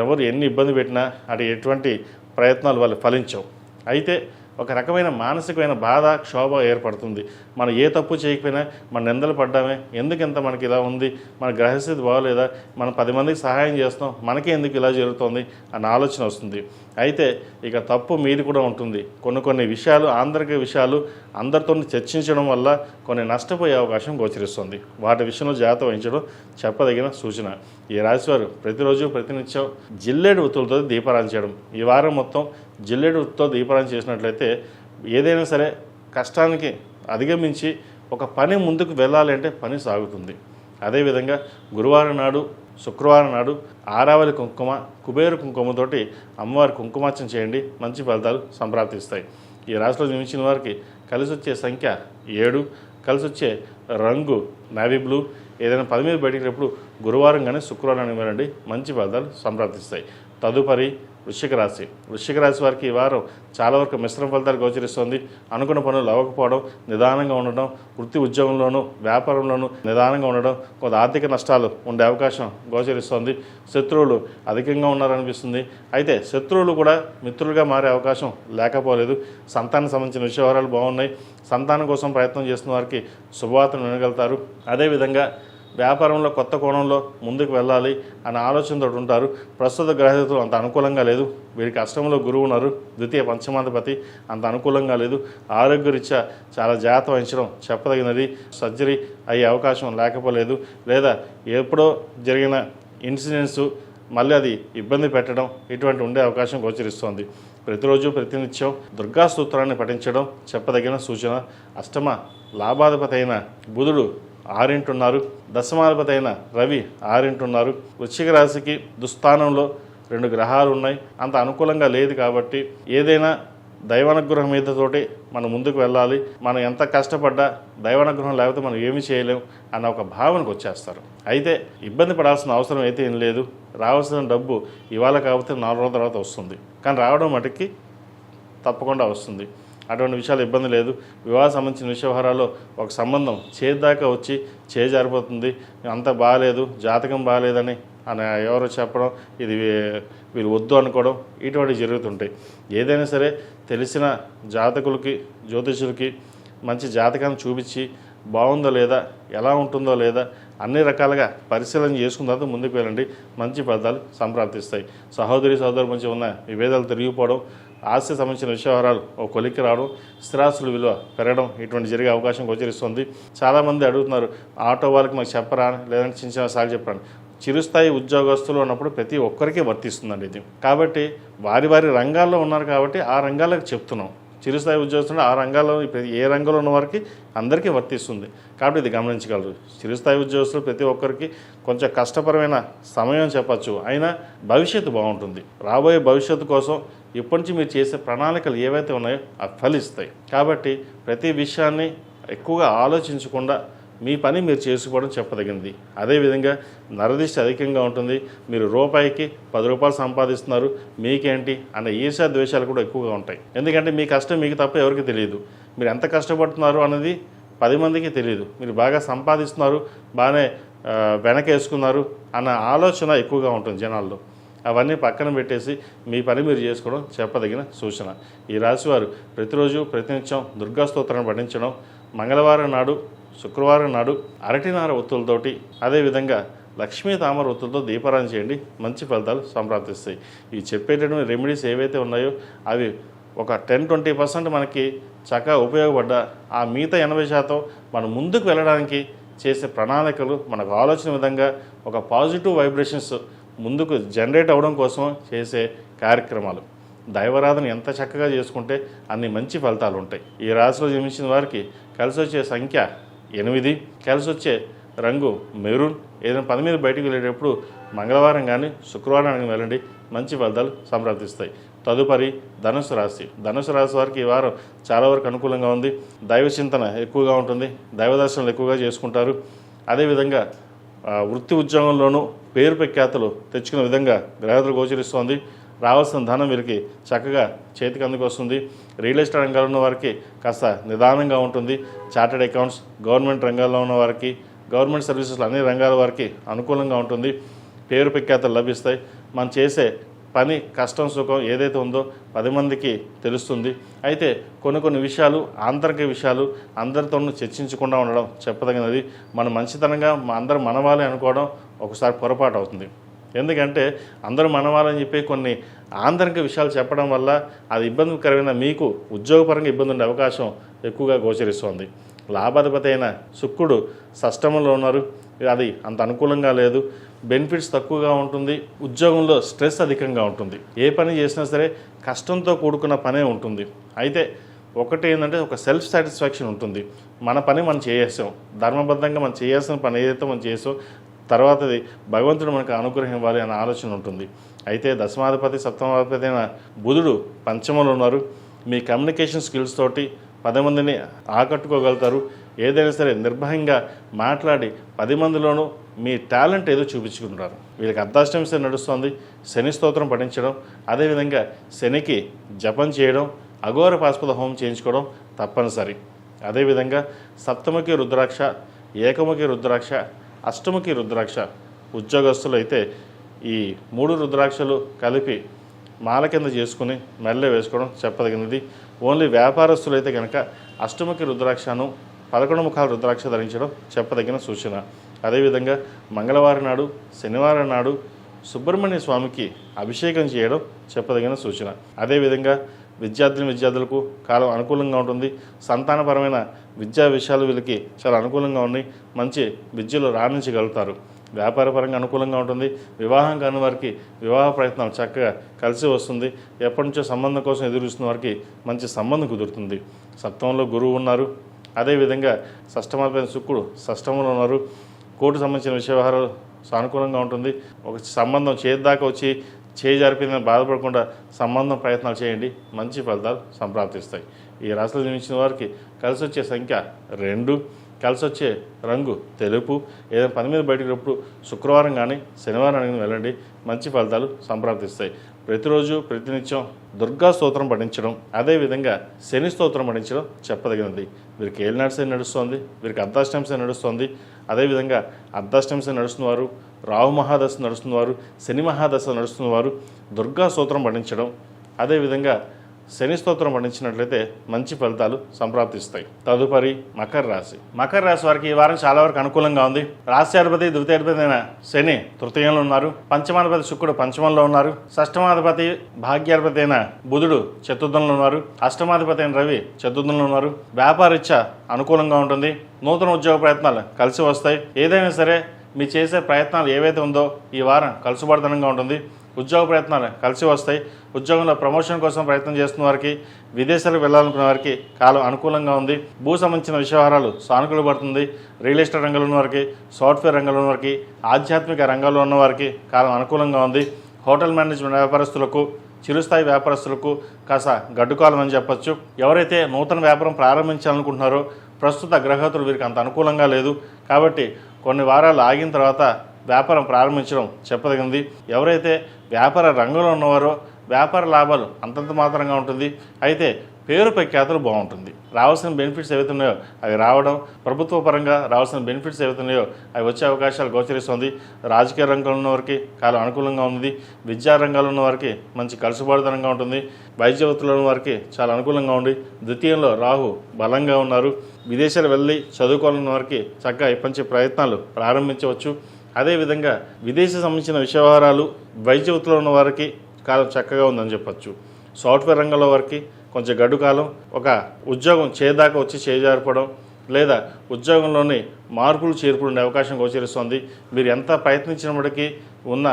ఎవరు ఎన్ని ఇబ్బంది పెట్టినా అటు ఎటువంటి ప్రయత్నాలు వాళ్ళు ఫలించవు. అయితే ఒక రకమైన మానసికమైన బాధ, క్షోభ ఏర్పడుతుంది. మనం ఏ తప్పు చేయకపోయినా మన నిందలు పడ్డామే, ఎందుకు ఇంత మనకి ఇలా ఉంది, మన గ్రహస్థితి బాగోలేదా, మనం 10 మందికి సహాయం చేస్తాం, మనకే ఎందుకు ఇలా జరుగుతుంది అన్న ఆలోచన వస్తుంది. అయితే ఇక తప్పు మీది కూడా ఉంటుంది. కొన్ని విషయాలు ఆంతరిక విషయాలు అందరితో చర్చించడం వల్ల కొన్ని నష్టపోయే అవకాశం గోచరిస్తుంది. వాటి విషయంలో జాగ్రత్త వహించడం చెప్పదగిన సూచన. ఈ రాశివారు ప్రతిరోజు ప్రతినిత్యం జిల్లేడు ఒత్తులతో దీపారాధన చేయడం, ఈ వారం మొత్తం జిల్లేడు ఒత్తుతో దీపారాధన చేసినట్లయితే ఏదైనా సరే కష్టానికి అధిగమించి ఒక పని ముందుకు వెళ్ళాలి అంటే పని సాగుతుంది. అదేవిధంగా గురువారం నాడు, శుక్రవారం నాడు ఆరావళి కుంకుమ, కుబేరు కుంకుమతోటి అమ్మవారి కుంకుమార్చన చేయండి, మంచి ఫలితాలు సంప్రాప్తిస్తాయి. ఈ రాశిలో జన్మించిన వారికి కలిసి వచ్చే సంఖ్య 7, కలిసి వచ్చే రంగు నావీ బ్లూ. ఏదైనా పని మీద బయటికి వెళ్ళినప్పుడు గురువారం కానీ శుక్రవారం వెళ్ళండి, మంచి ఫలితాలు సంప్రాప్తిస్తాయి. తదుపరి వృశ్చిక రాశి. వృశ్చిక రాశి వారికి ఈ వారం చాలా వరకు మిశ్రమ ఫలితాలు గోచరిస్తుంది. అనుకున్న పనులు అవ్వకపోవడం, నిదానంగా ఉండడం, వృత్తి ఉద్యోగంలోనూ వ్యాపారంలోనూ నిదానంగా ఉండడం, కొంత ఆర్థిక నష్టాలు ఉండే అవకాశం గోచరిస్తుంది. శత్రువులు అధికంగా ఉన్నారనిపిస్తుంది. అయితే శత్రువులు కూడా మిత్రులుగా మారే అవకాశం లేకపోలేదు. సంతానం సంబంధించిన విషయాలు బాగున్నాయి. సంతానం కోసం ప్రయత్నం చేస్తున్న వారికి శుభవార్తను వినగలుగుతారు. అదేవిధంగా వ్యాపారంలో కొత్త కోణంలో ముందుకు వెళ్ళాలి అనే ఆలోచనతో ఉంటారు. ప్రస్తుత గ్రహస్థితులు అంత అనుకూలంగా లేదు. వీరికి అష్టంలో గురువు ఉన్నారు, ద్వితీయ పంచమాధిపతి, అంత అనుకూలంగా లేదు. ఆరోగ్యరీత్యా చాలా జాగ్రత్త వహించడం చెప్పదగినది. సర్జరీ అయ్యే అవకాశం లేకపోలేదు, లేదా ఎప్పుడో జరిగిన ఇన్సిడెంట్స్ మళ్ళీ అది ఇబ్బంది పెట్టడం ఇటువంటి ఉండే అవకాశం గోచరిస్తోంది. ప్రతిరోజు ప్రతినిత్యం దుర్గా స్తోత్రాన్ని పఠించడం చెప్పదగిన సూచన. అష్టమ లాభాధిపతి అయిన బుధుడు 6 ఉన్నారు, దశమాధిపతి అయిన రవి 6 ఉన్నారు. వృశ్చిక రాశికి దుస్థానంలో 2 గ్రహాలు ఉన్నాయి. అంత అనుకూలంగా లేదు కాబట్టి ఏదైనా దైవానుగ్రహం మీదతోటి మనం ముందుకు వెళ్ళాలి. మనం ఎంత కష్టపడ్డా దైవానుగ్రహం లేకపోతే మనం ఏమీ చేయలేం అన్న ఒక భావనకు వచ్చేస్తారు. అయితే ఇబ్బంది పడాల్సిన అవసరం అయితే ఏం లేదు. రావాల్సిన డబ్బు ఇవాళ కాకపోతే 4 రోజుల తర్వాత వస్తుంది, కానీ రావడం మటుకి తప్పకుండా వస్తుంది. అటువంటి విషయాలు ఇబ్బంది లేదు. వివాహ సంబంధించిన వ్యవహారాల్లో ఒక సంబంధం చేదాకా వచ్చి చేజారిపోతుంది. అంత బాగాలేదు, జాతకం బాగాలేదని అని ఎవరో చెప్పడం, ఇది వీళ్ళు వద్దు అనుకోవడం, ఇటువంటివి జరుగుతుంటాయి. ఏదైనా సరే తెలిసిన జాతకులకి, జ్యోతిషులకి మంచి జాతకాన్ని చూపించి బాగుందో లేదా, ఎలా ఉంటుందో లేదా అన్ని రకాలుగా పరిశీలన చేసుకున్న తర్వాత ముందుకు వెళ్ళండి, మంచి ఫలితాలు సంప్రాప్తిస్తాయి. సహోదరి సహోదరు మధ్య ఉన్న విభేదాలు తిరిగిపోవడం, ఆస్తి సంబంధించిన విషయాలు ఒక కొలిక్కి రావడం, స్థిరాస్తుల విలువ పెరగడం, ఇటువంటి జరిగే అవకాశం గోచరిస్తుంది. చాలామంది అడుగుతున్నారు, ఆటో వాళ్ళకి మాకు చెప్పరా, లేదంటే చిన్న చిన్న సార్లు చెప్పరా. చిరుస్థాయి ఉద్యోగస్తులు ఉన్నప్పుడు ప్రతి ఒక్కరికి వర్తిస్తుందండి ఇది. కాబట్టి వారి రంగాల్లో ఉన్నారు కాబట్టి ఆ రంగాలకు చెప్తున్నాం. చిరుస్థాయి ఉద్యోగస్తులు ఆ రంగాల్లో ఏ రంగంలో ఉన్న వారికి అందరికీ వర్తిస్తుంది కాబట్టి ఇది గమనించగలరు. చిరుస్థాయి ఉద్యోగస్తులు ప్రతి ఒక్కరికి కొంచెం కష్టపరమైన సమయం చెప్పచ్చు, అయినా భవిష్యత్తు బాగుంటుంది. రాబోయే భవిష్యత్తు కోసం ఇప్పటి నుంచి మీరు చేసే ప్రణాళికలు ఏవైతే ఉన్నాయో అవి ఫలిస్తాయి. కాబట్టి ప్రతి విషయాన్ని ఎక్కువగా ఆలోచించకుండా మీ పని మీరు చేసుకోవడం చెప్పదగింది. అదేవిధంగా నరదిష్టి అధికంగా ఉంటుంది. మీరు రూపాయికి 10 రూపాయలు సంపాదిస్తున్నారు, మీకేంటి అనే ఈర్ష్య ద్వేషాలు కూడా ఎక్కువగా ఉంటాయి. ఎందుకంటే మీ కష్టం మీకు తప్ప ఎవరికి తెలియదు. మీరు ఎంత కష్టపడుతున్నారు అన్నది 10 మందికి తెలియదు. మీరు బాగా సంపాదిస్తున్నారు, బాగానే వెనకేసుకున్నారు అన్న ఆలోచన ఎక్కువగా ఉంటుంది జనాల్లో. అవన్నీ పక్కన పెట్టేసి మీ పని మీరు చేసుకోవడం చెప్పదగిన సూచన. ఈ రాశివారు ప్రతిరోజు ప్రతినిత్యం దుర్గా స్తోత్రాన్ని పఠించడం, మంగళవారం నాడు, శుక్రవారం నాడు అరటినార ఒత్తులతోటి, అదేవిధంగా లక్ష్మీ తామర ఒత్తులతో దీపారాధన చేయండి, మంచి ఫలితాలు సంప్రాప్తిస్తాయి. ఇవి చెప్పేటటువంటి రెమెడీస్ ఏవైతే ఉన్నాయో అవి ఒక 10-20% మనకి చక్కగా ఉపయోగపడ్డ ఆ మిగతా 80% మనం ముందుకు వెళ్ళడానికి చేసే ప్రణాళికలు, మనకు ఆలోచన విధంగా ఒక పాజిటివ్ వైబ్రేషన్స్ ముందుకు జనరేట్ అవ్వడం కోసం చేసే కార్యక్రమాలు. దైవారాధన ఎంత చక్కగా చేసుకుంటే అన్ని మంచి ఫలితాలు ఉంటాయి. ఈ రాశిలో జన్మించిన వారికి కలిసి వచ్చే సంఖ్య 8, కలిసి వచ్చే రంగు మెరూన్. ఏదైనా పని మీద బయటకు వెళ్ళేటప్పుడు మంగళవారం కానీ శుక్రవారం కానీ వెళ్ళండి, మంచి ఫలితాలు సంప్రాప్తిస్తాయి. తదుపరి ధనుసు రాశి. ధనుసు రాశి వారికి ఈ వారం చాలా వరకు అనుకూలంగా ఉంది. దైవ చింతన ఎక్కువగా ఉంటుంది. దైవ దర్శనాలు ఎక్కువగా చేసుకుంటారు. అదేవిధంగా వృత్తి ఉద్యోగంలోనూ పేరు ప్రఖ్యాతులు తెచ్చుకునే విధంగా గ్రహతులు గోచరిస్తోంది. రావాల్సిన ధనం వీరికి చక్కగా చేతికి అందుకు వస్తుంది. రియల్ ఎస్టేట్ రంగాల్లో ఉన్న వారికి కాస్త నిదానంగా ఉంటుంది. చార్టెడ్ అకౌంట్స్, గవర్నమెంట్ రంగాల్లో ఉన్న వారికి, గవర్నమెంట్ సర్వీసెస్లో అన్ని రంగాల వారికి అనుకూలంగా ఉంటుంది. పేరు ప్రఖ్యాతులు లభిస్తాయి. మనం చేసే పని కష్టం సుఖం ఏదైతే ఉందో 10 మందికి తెలుస్తుంది. అయితే కొన్ని విషయాలు, ఆంతరిక విషయాలు అందరితోనూ చర్చించకుండా ఉండడం చెప్పదగినది. మనం మంచితనంగా అందరూ మనవాళ్ళే అనుకోవడం ఒకసారి పొరపాటు అవుతుంది. ఎందుకంటే అందరూ మనవాళ్ళని చెప్పి కొన్ని ఆంతరిక విషయాలు చెప్పడం వల్ల అది ఇబ్బందికరమైన, మీకు ఉద్యోగపరంగా ఇబ్బంది ఉండే అవకాశం ఎక్కువగా గోచరిస్తోంది. లాభాధిపతి అయిన శుక్రుడు షష్టమంలో ఉన్నారు. అది అంత అనుకూలంగా లేదు. బెనిఫిట్స్ తక్కువగా ఉంటుంది. ఉద్యోగంలో స్ట్రెస్ అధికంగా ఉంటుంది. ఏ పని చేసినా సరే కష్టంతో కూడుకున్న పనే ఉంటుంది. అయితే ఒకటి ఏంటంటే ఒక సెల్ఫ్ సాటిస్ఫాక్షన్ ఉంటుంది. మన పని మనం చేసాం, ధర్మబద్ధంగా మనం చేయాల్సిన పని ఏదైతే మనం చేసాం, తర్వాతది భగవంతుడు మనకు అనుగ్రహం ఇవ్వాలి అనే ఆలోచన ఉంటుంది. అయితే దశమాధిపతి సప్తమాధిపతి అయిన బుధుడు పంచమంలో ఉన్నారు. మీ కమ్యూనికేషన్ స్కిల్స్ తోటి 10 మందిని ఆకట్టుకోగలుగుతారు. ఏదైనా సరే నిర్భయంగా మాట్లాడి 10 మందిలోనూ మీ టాలెంట్ ఏదో చూపించుకుంటారు. వీళ్ళకి అర్ధాష్టమి శని నడుస్తుంది. శని స్తోత్రం పఠించడం, అదేవిధంగా శనికి జపం చేయడం, అఘోర పాశుపత హోమం చేయించుకోవడం తప్పనిసరి. అదేవిధంగా సప్తముఖి రుద్రాక్ష, ఏకముఖి రుద్రాక్ష, అష్టముఖి రుద్రాక్ష ఉద్యోగస్తులు అయితే ఈ 3 రుద్రాక్షలు కలిపి మాల కింద చేసుకుని మెడలో వేసుకోవడం చెప్పదగినది. ఓన్లీ వ్యాపారస్తులు అయితే కనుక అష్టముఖి రుద్రాక్షను 11 ముఖాల రుద్రాక్ష ధరించడం చెప్పదగిన సూచన. అదేవిధంగా మంగళవారం నాడు, శనివారం నాడు సుబ్రహ్మణ్య స్వామికి అభిషేకం చేయడం చెప్పదగిన సూచన. అదేవిధంగా విద్యార్థులకు కాలం అనుకూలంగా ఉంటుంది. సంతానపరమైన విద్యా విషయాలు వీళ్ళకి చాలా అనుకూలంగా ఉన్నాయి. మంచి విద్యలో రాణించగలుగుతారు. వ్యాపారపరంగా అనుకూలంగా ఉంటుంది. వివాహం కాని వారికి వివాహ ప్రయత్నం చక్కగా కలిసి వస్తుంది. ఎప్పటి నుంచో సంబంధం కోసం ఎదురు చూస్తున్న వారికి మంచి సంబంధం కుదురుతుంది. సప్తమంలో గురువు ఉన్నారు. అదేవిధంగా షష్టమాధిపతి శుక్రుడు షష్టమంలో ఉన్నారు. కోర్టు సంబంధించిన విషయ వ్యవహారాలు సానుకూలంగా ఉంటుంది. ఒక సంబంధం చేద్దాకా వచ్చి జరిపిందని బాధపడకుండా సంబంధం ప్రయత్నాలు చేయండి. మంచి ఫలితాలు సంప్రాప్తిస్తాయి. ఈ రాశిలో జన్మించిన వారికి కలిసి వచ్చే సంఖ్య 2, కలిసి వచ్చే రంగు తెలుపు. ఏదైనా పని మీద బయటకు శుక్రవారం కానీ శనివారం కానీ వెళ్ళండి. మంచి ఫలితాలు సంప్రాప్తిస్తాయి. ప్రతిరోజు ప్రతినిత్యం దుర్గా స్తోత్రం పఠించడం, అదేవిధంగా శని స్తోత్రం పఠించడం చెప్పదగినది. వీరికి ఏలినాటి శని నడుస్తుంది. వీరికి అర్ధాష్టమి శని నడుస్తుంది. అదేవిధంగా అర్ధాష్టమి శని నడుస్తున్నవారు, రాహు మహాదశ నడుస్తున్నవారు, శని మహాదశ నడుస్తున్నవారు దుర్గా స్తోత్రం పఠించడం, అదేవిధంగా శని స్తోత్రం పఠించినట్లయితే మంచి ఫలితాలు సంప్రాప్తిస్తాయి. తదుపరి మకర రాశి. మకర రాశి వారికి ఈ వారం చాలా వరకు అనుకూలంగా ఉంది. రాశ్యాధిపతి ద్వితీయాధిపతి అయిన శని తృతీయంలో ఉన్నారు. పంచమాధిపతి శుక్రుడు పంచమంలో ఉన్నారు. షష్టమాధిపతి భాగ్యాధిపతి అయిన బుధుడు చతుర్థంలో ఉన్నారు. అష్టమాధిపతి అయిన రవి చతుర్థంలో ఉన్నారు. వ్యాపారరీత్యా అనుకూలంగా ఉంటుంది. నూతన ఉద్యోగ ప్రయత్నాలు కలిసి వస్తాయి. ఏదైనా సరే మీ చేసే ప్రయత్నాలు ఏవైతే ఉందో ఈ వారం కలుసుబడతనంగా ఉంటుంది. ఉద్యోగ ప్రయత్నాలు కలిసి వస్తాయి. ఉద్యోగంలో ప్రమోషన్ కోసం ప్రయత్నం చేస్తున్న వారికి, విదేశాలకు వెళ్ళాలనుకున్న వారికి కాలం అనుకూలంగా ఉంది. భూ సంబంధించిన విషయవహారాలు సానుకూల పడుతుంది. రియల్ ఎస్టేట్ రంగంలో ఉన్న వారికి, సాఫ్ట్వేర్ రంగంలో ఉన్న వారికి, ఆధ్యాత్మిక రంగంలో ఉన్న వారికి కాలం అనుకూలంగా ఉంది. హోటల్ మేనేజ్మెంట్ వ్యాపారస్తులకు, చిరుస్థాయి వ్యాపారస్తులకు కాస్త గడ్డుకాలం అని చెప్పొచ్చు. ఎవరైతే నూతన వ్యాపారం ప్రారంభించాలనుకుంటున్నారో ప్రస్తుత గ్రహతులు వీరికి అంత అనుకూలంగా లేదు. కాబట్టి కొన్ని వారాలు ఆగిన తర్వాత వ్యాపారం ప్రారంభించడం చెప్పదగింది. ఎవరైతే వ్యాపార రంగంలో ఉన్నవారో వ్యాపార లాభాలు అంతంత మాత్రంగా ఉంటుంది. అయితే పేరు ప్రఖ్యాతులు బాగుంటుంది. రావాల్సిన బెనిఫిట్స్ ఏవైతే ఉన్నాయో అవి రావడం, ప్రభుత్వ పరంగా రావాల్సిన బెనిఫిట్స్ ఏవైతే ఉన్నాయో అవి వచ్చే అవకాశాలు గోచరిస్తుంది. రాజకీయ రంగంలో ఉన్న వారికి కాలం అనుకూలంగా ఉంది. విద్యా రంగాల్లో ఉన్న వారికి మంచి కలుసుబాటుతనంగా ఉంటుంది. వైద్య వృత్తిలో ఉన్న వారికి చాలా అనుకూలంగా ఉంది. ద్వితీయంలో రాహు బలంగా ఉన్నారు. విదేశాలు వెళ్ళి చదువుకోవాలన్న వారికి చక్కగా ఇప్పటి ప్రయత్నాలు ప్రారంభించవచ్చు. అదేవిధంగా విదేశీ సంబంధించిన విషయ వ్యవహారాలు, వైద్య వృత్తిలో ఉన్న వారికి కాలం చక్కగా ఉందని చెప్పచ్చు. సాఫ్ట్వేర్ రంగంలో వారికి కొంచెం గడ్డు కాలం. ఒక ఉద్యోగం చేదాకా వచ్చి చేజారిపోవడం లేదా ఉద్యోగంలోని మార్పులు చేర్పులు ఉండే అవకాశం గోచరిస్తుంది. మీరు ఎంత ప్రయత్నించినప్పటికీ ఉన్న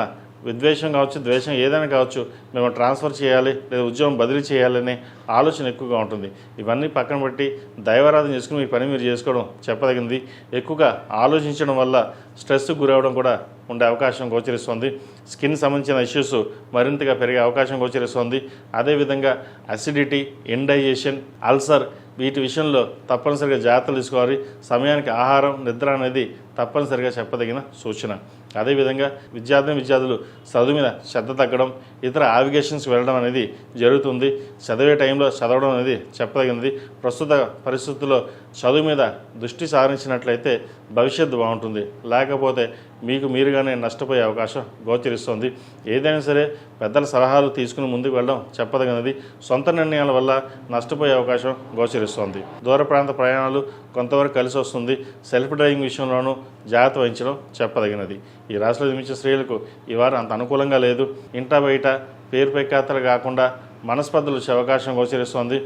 విద్వేషం కావచ్చు, ద్వేషం ఏదైనా కావచ్చు, మేము ట్రాన్స్ఫర్ చేయాలి లేదా ఉద్యోగం బదిలీ చేయాలనే ఆలోచన ఎక్కువగా ఉంటుంది. ఇవన్నీ పక్కన పెట్టి దైవారాధన చేసుకుని మీ పని మీరు చేసుకోవడం చెప్పదగింది. ఎక్కువగా ఆలోచించడం వల్ల స్ట్రెస్కు గురవడం కూడా ఉండే అవకాశం గోచరిస్తుంది. స్కిన్ సంబంధించిన ఇష్యూస్ మరింతగా పెరిగే అవకాశం గోచరిస్తుంది. అదేవిధంగా అసిడిటీ, ఇండైజెషన్, అల్సర్ వీటి విషయంలో తప్పనిసరిగా జాగ్రత్తలు తీసుకోవాలి. సమయానికి ఆహారం, నిద్ర అనేది తప్పనిసరిగా చెప్పదగిన సూచన. అదేవిధంగా విద్యార్థులు చదువు మీద శ్రద్ధ తగ్గడం, ఇతర ఆవిగేషన్స్కి వెళ్ళడం అనేది జరుగుతుంది. చదివే టైంలో చదవడం అనేది చెప్పదగినది. ప్రస్తుత పరిస్థితుల్లో చదువు మీద దృష్టి సారించినట్లయితే భవిష్యత్తు బాగుంటుంది. లేకపోతే మీకు మీరుగానే నష్టపోయే అవకాశం గోచరిస్తుంది. ఏదైనా సరే పెద్దల సలహాలు తీసుకుని ముందుకు వెళ్ళడం చెప్పదగినది. సొంత నిర్ణయాల వల్ల నష్టపోయే అవకాశం గోచరిస్తుంది. దూర ప్రాంత ప్రయాణాలు కొంతవరకు కలిసి వస్తుంది. సెల్ఫ్ డ్రైవింగ్ విషయంలోనూ జాగ్రత్త వహించడం చెప్పదగినది. ఈ రాశిలో జన్మించిన స్త్రీలకు ఈ వారం అంత అనుకూలంగా లేదు. ఇంటా బయట పేరు ప్రఖ్యాతలు కాకుండా మనస్పర్ధలు వచ్చే అవకాశం గోచరిస్తుంది.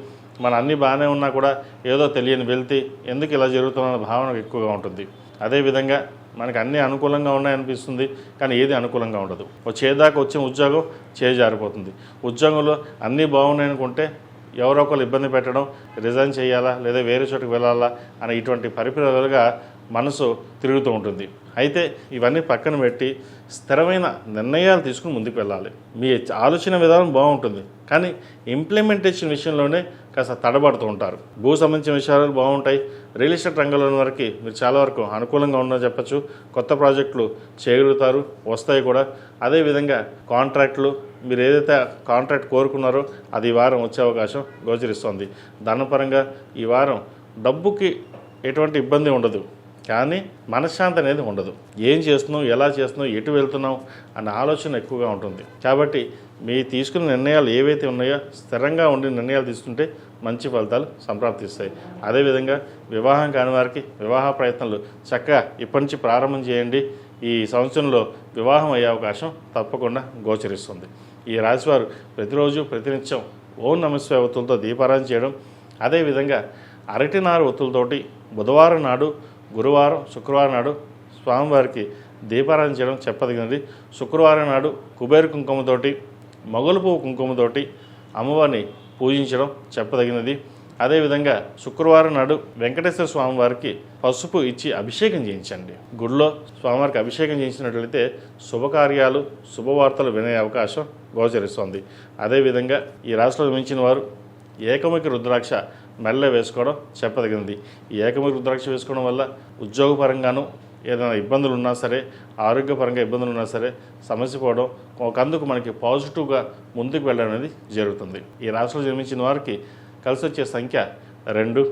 మన అన్నీ బాగానే ఉన్నా కూడా ఏదో తెలియని వెళ్తే ఎందుకు ఇలా జరుగుతున్న భావన ఎక్కువగా ఉంటుంది. అదేవిధంగా మనకు అన్నీ అనుకూలంగా ఉన్నాయనిపిస్తుంది, కానీ ఏది అనుకూలంగా ఉండదు. వచ్చేదాకా వచ్చిన ఉద్యోగం చేజారిపోతుంది. ఉద్యోగంలో అన్నీ బాగున్నాయనుకుంటే ఎవరో ఒకరు ఇబ్బంది పెట్టడం, రిజైన్ చేయాలా లేదా వేరే చోటుకు వెళ్ళాలా అనే ఇటువంటి పరిపిలుగా మనసు తిరుగుతూ ఉంటుంది. అయితే ఇవన్నీ పక్కన పెట్టి స్థిరమైన నిర్ణయాలు తీసుకుని ముందుకు వెళ్ళాలి. మీ ఆలోచన విధానం బాగుంటుంది, కానీ ఇంప్లిమెంటేషన్ విషయంలోనే కాస్త తడబడుతూ ఉంటారు. భూ సంబంధించిన విషయాలు బాగుంటాయి. రియల్ ఎస్టేట్ రంగంలో వరకు మీరు చాలా వరకు అనుకూలంగా ఉందని చెప్పచ్చు. కొత్త ప్రాజెక్టులు చేయగలుగుతారు, వస్తాయి కూడా. అదేవిధంగా కాంట్రాక్టులు, మీరు ఏదైతే కాంట్రాక్ట్ కోరుకున్నారో అది ఈ వారం వచ్చే అవకాశం గోచరిస్తుంది. ధనపరంగా ఈ వారం డబ్బుకి ఎటువంటి ఇబ్బంది ఉండదు, కానీ మనశ్శాంతి అనేది ఉండదు. ఏం చేస్తున్నాం, ఎలా చేస్తున్నాం, ఎటు వెళ్తున్నాం అన్న ఆలోచన ఎక్కువగా ఉంటుంది. కాబట్టి మీ తీసుకున్న నిర్ణయాలు ఏవైతే ఉన్నాయో స్థిరంగా ఉండి నిర్ణయాలు తీసుకుంటే మంచి ఫలితాలు సంప్రాప్తిస్తాయి. అదేవిధంగా వివాహం కాని వారికి వివాహ ప్రయత్నాలు చక్కగా ఇప్పటి నుంచి ప్రారంభం చేయండి. ఈ సంవత్సరంలో వివాహం అయ్యే అవకాశం తప్పకుండా గోచరిస్తుంది. ఈ రాశివారు ప్రతిరోజు ప్రతినిత్యం ఓం నమఃశివాయ ఒత్తులతో దీపారాధన చేయడం, అదేవిధంగా అరటినారు ఒత్తులతోటి బుధవారం నాడు, గురువారం, శుక్రవారం నాడు స్వామివారికి దీపారాధన చేయడం చెప్పదగినది. శుక్రవారం నాడు కుబేర కుంకుమతోటి, మొగలు పువ్వు కుంకుమతోటి అమ్మవారిని పూజించడం చెప్పదగినది. అదేవిధంగా శుక్రవారం నాడు వెంకటేశ్వర స్వామివారికి పసుపు ఇచ్చి అభిషేకం చేయించండి. గుడిలో స్వామివారికి అభిషేకం చేయించినట్లయితే శుభకార్యాలు, శుభవార్తలు వినే అవకాశం గోచరిస్తుంది. అదేవిధంగా ఈ రాశిలో జన్మించిన వారు ఏకముఖి రుద్రాక్ష మెల్ల వేసుకోవడం చెప్పదగినది. ఈ ఏకముఖి రుద్రాక్ష వేసుకోవడం వల్ల ఉద్యోగపరంగాను ఏదైనా ఇబ్బందులు ఉన్నా సరే, ఆరోగ్యపరంగా ఇబ్బందులు ఉన్నా సరే సమస్య పోవడం, ఒకందుకు మనకి పాజిటివ్గా ముందుకు వెళ్ళడం అనేది జరుగుతుంది. ఈ రాశిలో జన్మించిన వారికి కలిసి వచ్చే సంఖ్య 2,